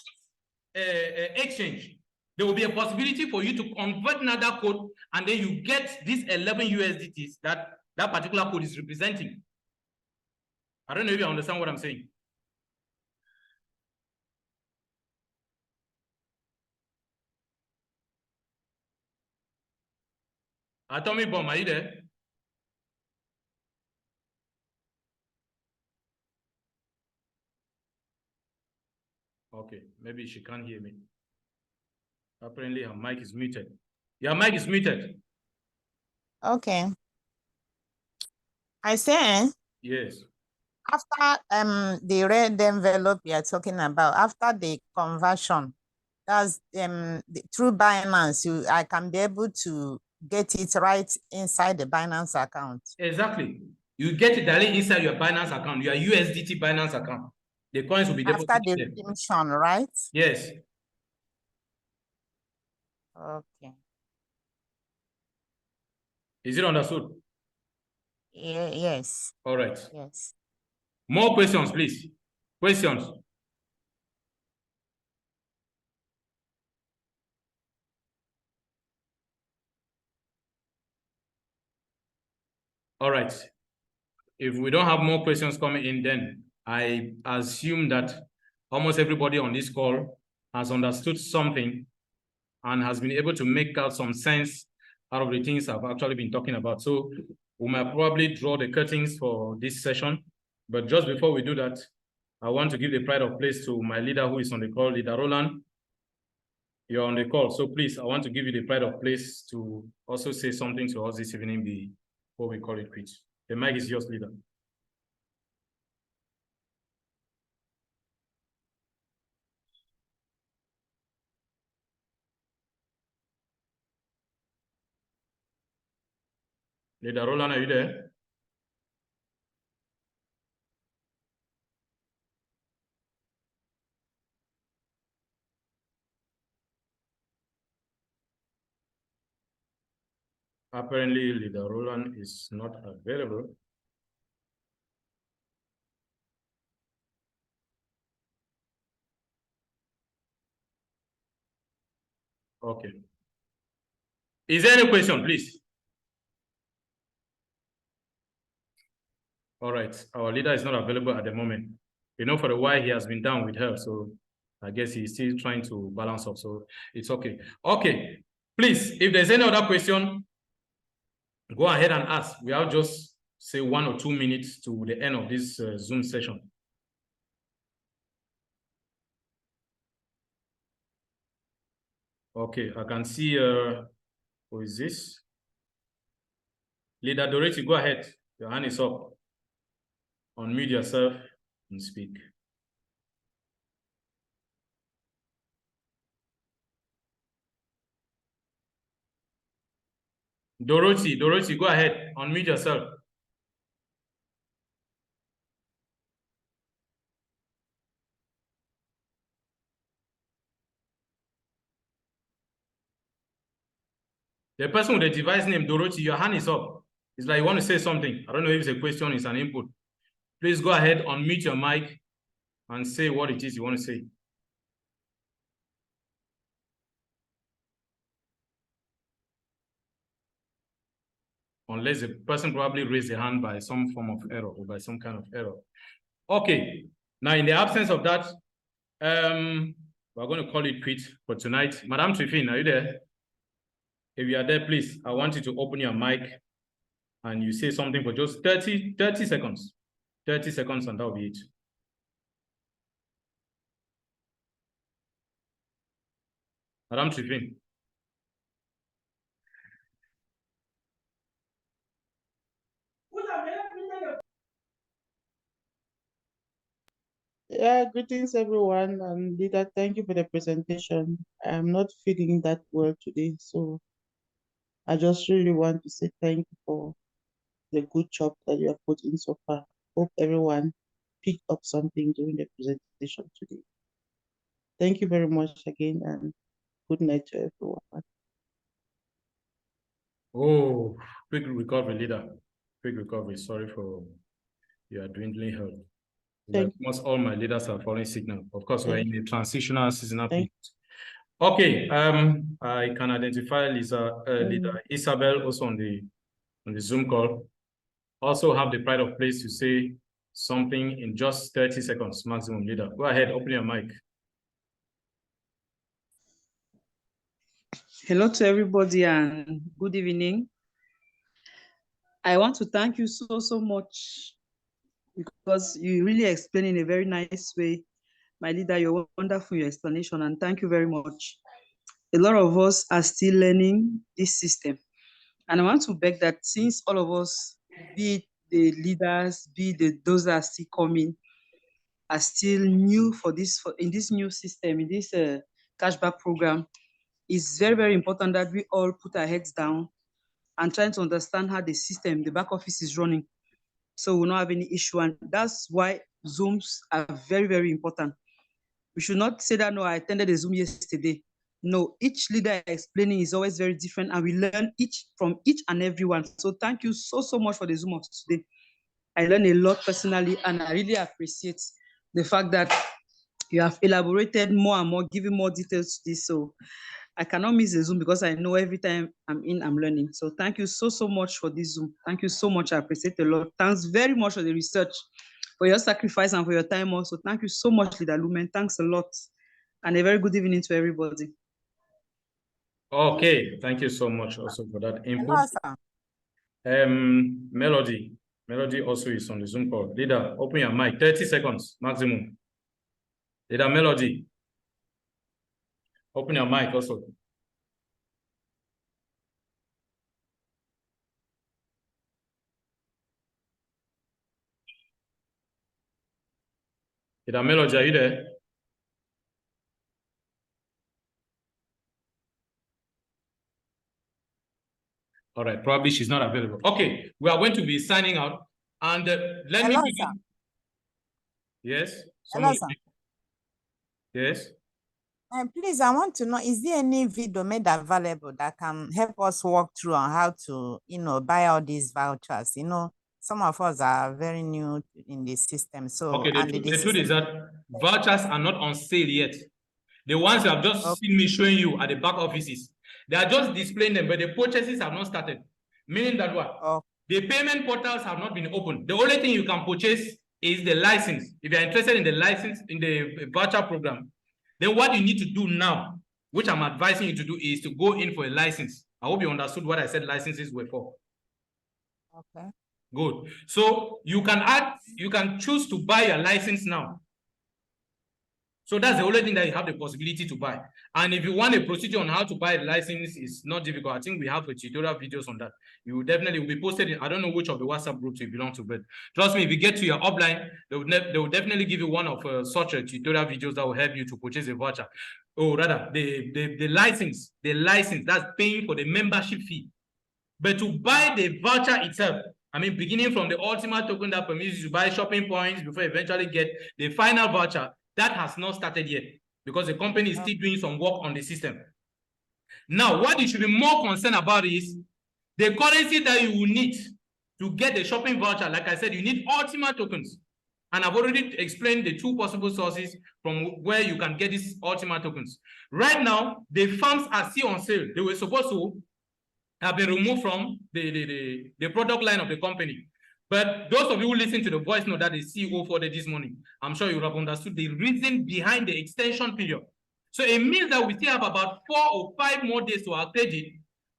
exchange. There will be a possibility for you to convert another code and then you get these 11 USDTs that that particular code is representing. I don't know if you understand what I'm saying. Atomic Bomb, are you there? Okay, maybe she can't hear me. Apparently her mic is muted. Your mic is muted. Okay. I say, yes. After the red envelope you're talking about, after the conversion, that's through Binance, I can be able to get it right inside the Binance account. Exactly. You get it directly inside your Binance account, your USDT Binance account. The coins will be there after the redemption, right? Yes. Okay. Is it understood? Yes. All right. Yes. More questions, please. Questions. All right. If we don't have more questions coming in, then I assume that almost everybody on this call has understood something and has been able to make out some sense out of the things I've actually been talking about. So we might probably draw the curtains for this session. But just before we do that, I want to give the pride of place to my leader who is on the call, Leader Roland. You're on the call. So please, I want to give you the pride of place to also say something to us this evening before we call it quits. The mic is yours, leader. Leader Roland, are you there? Apparently, Leader Roland is not available. Okay. Is there any question, please? All right. Our leader is not available at the moment. You know, for a while, he has been down with her. So I guess he's still trying to balance up. So it's okay. Okay. Please, if there's any other question, go ahead and ask. We have just, say, 1 or 2 minutes to the end of this Zoom session. Okay, I can see, who is this? Leader Dorothy, go ahead. Your hand is up. Unmute yourself and speak. Dorothy, go ahead. Unmute yourself. The person with the device name, Dorothy, your hand is up. It's like you want to say something. I don't know if it's a question, it's an input. Please go ahead, unmute your mic and say what it is you want to say. Unless the person probably raised a hand by some form of error or by some kind of error. Okay, now in the absence of that, we're going to call it quits for tonight. Madam Trifin, are you there? If you are there, please, I want you to open your mic and you say something for just 30 seconds. 30 seconds and that'll be it. Madam Trifin. Yeah, greetings everyone, and Leader, thank you for the presentation. I'm not feeling that well today, so I just really want to say thank you for the good job that you have put in so far. Hope everyone picked up something during the presentation today. Thank you very much again, and good night to everyone. Oh, quick recovery, Leader. Quick recovery. Sorry for your dwindling health. Like almost all my leaders are falling sick now. Of course, we're in a transitional seasonal period. Okay, I can identify Leader Isabel also on the Zoom call. Also have the pride of place to say something in just 30 seconds maximum, Leader. Go ahead, open your mic. Hello to everybody and good evening. I want to thank you so much because you really explain in a very nice way. My leader, you're wonderful in your explanation, and thank you very much. A lot of us are still learning this system. And I want to beg that since all of us, be it the leaders, be it those that are still coming, are still new in this new system, in this cashback program, it's very important that we all put our heads down and trying to understand how the system, the back office is running, so we'll not have any issue. And that's why Zooms are very important. We should not say that, no, I attended a Zoom yesterday. No, each leader explaining is always very different, and we learn from each and every one. So thank you so much for the Zoom of today. I learned a lot personally, and I really appreciate the fact that you have elaborated more and more, giving more details to this. So I cannot miss the Zoom because I know every time I'm in, I'm learning. So thank you so much for this Zoom. Thank you so much. I appreciate a lot. Thanks very much for the research, for your sacrifice, and for your time also. Thank you so much, Leader Lumen. Thanks a lot. And a very good evening to everybody. Okay, thank you so much also for that input. Melody. Melody also is on the Zoom call. Leader, open your mic. 30 seconds maximum. Leader Melody. Open your mic also. Leader Melody, are you there? All right, probably she's not available. Okay, we are going to be signing out. And let me begin. Yes? Hello, sir. Yes? Please, I want to know, is there any video made available that can help us walk through on how to, buy all these vouchers? Some of us are very new in the system. So, okay, the truth is that vouchers are not on sale yet. The ones you have just seen me showing you at the back offices, they are just displaying them, but the purchases have not started. Meaning that what? The payment portals have not been opened. The only thing you can purchase is the license. If you're interested in the license, in the voucher program, then what you need to do now, which I'm advising you to do, is to go in for a license. I hope you understood what I said licenses were for. Okay. Good. So you can choose to buy your license now. So that's the only thing that you have the possibility to buy. And if you want a procedure on how to buy a license, it's not difficult. I think we have a tutorial videos on that. You will definitely will be posted in, I don't know which of the WhatsApp groups you belong to, but trust me, if you get to your upline, they will definitely give you one of such a tutorial videos that will help you to purchase a voucher. Or rather, the license, that's paying for the membership fee. But to buy the voucher itself, I mean, beginning from the Ultima token that permits you to buy shopping points before eventually get the final voucher, that has not started yet because the company is still doing some work on the system. Now, what you should be more concerned about is the currency that you will need to get the shopping voucher. Like I said, you need Ultima tokens. And I've already explained the two possible sources from where you can get these Ultima tokens. Right now, the farms are still on sale. They were supposed to have been removed from the product line of the company. But those of you who listen to the voice note that the CEO forwarded this morning, I'm sure you have understood the reason behind the extension period. So it means that we still have about 4 or 5 more days to our credit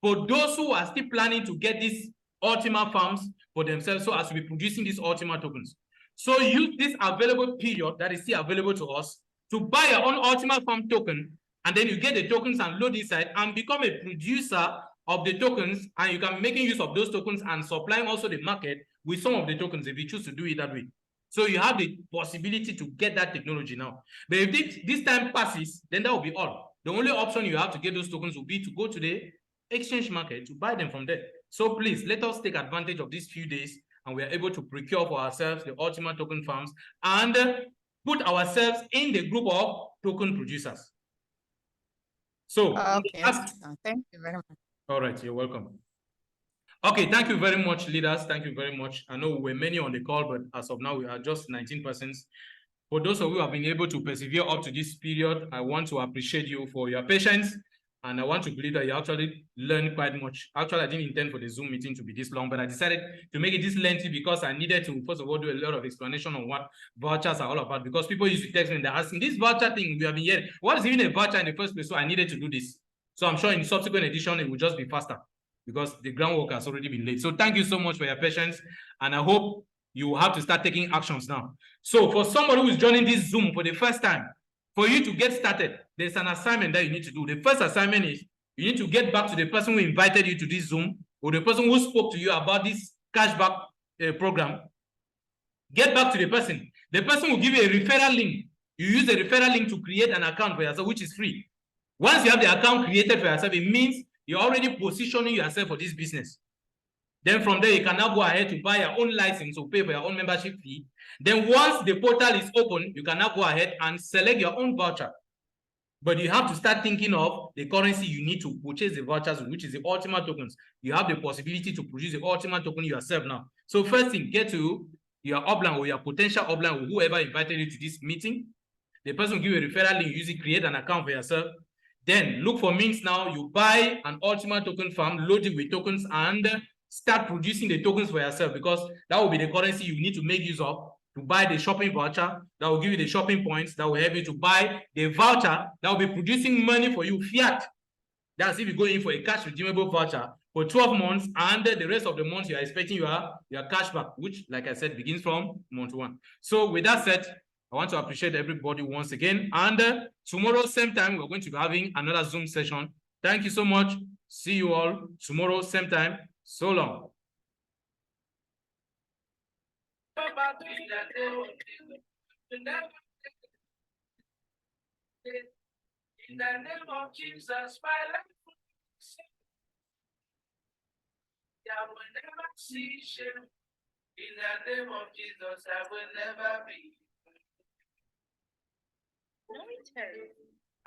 for those who are still planning to get these Ultima farms for themselves, so as to be producing these Ultima tokens. So use this available period that is still available to us to buy your own Ultima farm token, and then you get the tokens and load inside and become a producer of the tokens, and you can making use of those tokens and supplying also the market with some of the tokens if you choose to do it that way. So you have the possibility to get that technology now. But if this time passes, then that will be all. The only option you have to get those tokens will be to go to the exchange market to buy them from there. So please, let us take advantage of these few days, and we are able to procure for ourselves the Ultima token farms and put ourselves in the group of token producers. So, Okay, thank you very much. All right, you're welcome. Okay, thank you very much, leaders. Thank you very much. I know we're many on the call, but as of now, we are just 19%. For those of you who have been able to persevere up to this period, I want to appreciate you for your patience. And I want to believe that you actually learned quite much. Actually, I didn't intend for the Zoom meeting to be this long, but I decided to make it this lengthy because I needed to, first of all, do a lot of explanation on what vouchers are all about. Because people used to text me and they're asking, this voucher thing we have been hearing, what is even a voucher in the first place? So I needed to do this. So I'm sure in subsequent edition, it will just be faster because the groundwork has already been laid. So thank you so much for your patience. And I hope you will have to start taking actions now. So for somebody who is joining this Zoom for the first time, for you to get started, there's an assignment that you need to do. The first assignment is you need to get back to the person who invited you to this Zoom or the person who spoke to you about this cashback program. Get back to the person. The person will give you a referral link. You use the referral link to create an account for yourself, which is free. Once you have the account created for yourself, it means you're already positioning yourself for this business. Then from there, you can now go ahead to buy your own license or pay for your own membership fee. Then once the portal is open, you can now go ahead and select your own voucher. But you have to start thinking of the currency you need to purchase the vouchers, which is the Ultima tokens. You have the possibility to produce the Ultima token yourself now. So first thing, get to your upline or your potential upline or whoever invited you to this meeting. The person will give you a referral link, use it, create an account for yourself. Then look for means now. You buy an Ultima token farm, load it with tokens, and start producing the tokens for yourself, because that will be the currency you need to make use of to buy the shopping voucher that will give you the shopping points that will help you to buy the voucher that will be producing money for you, fiat. That's if you go in for a cash redeemable voucher for 12 months, and the rest of the months you are expecting your cashback, which, like I said, begins from month 1. So with that said, I want to appreciate everybody once again. And tomorrow, same time, we're going to be having another Zoom session. Thank you so much. See you all tomorrow, same time. So long. In the name of Jesus, my life will be saved. I will never see shame. In the name of Jesus, I will never be.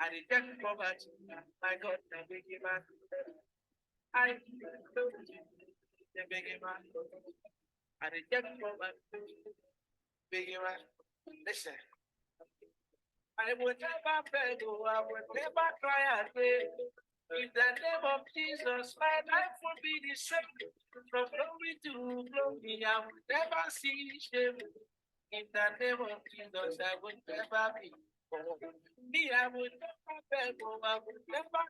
I reject poverty. My God, the big man. I reject the big man. I reject poverty. Big man. Listen. I will never beg, I will never cry and pray. In the name of Jesus, my life will be the same. From glory to glory, I will never see shame. In the name of Jesus, I will never be. Me, I will never beg, I will never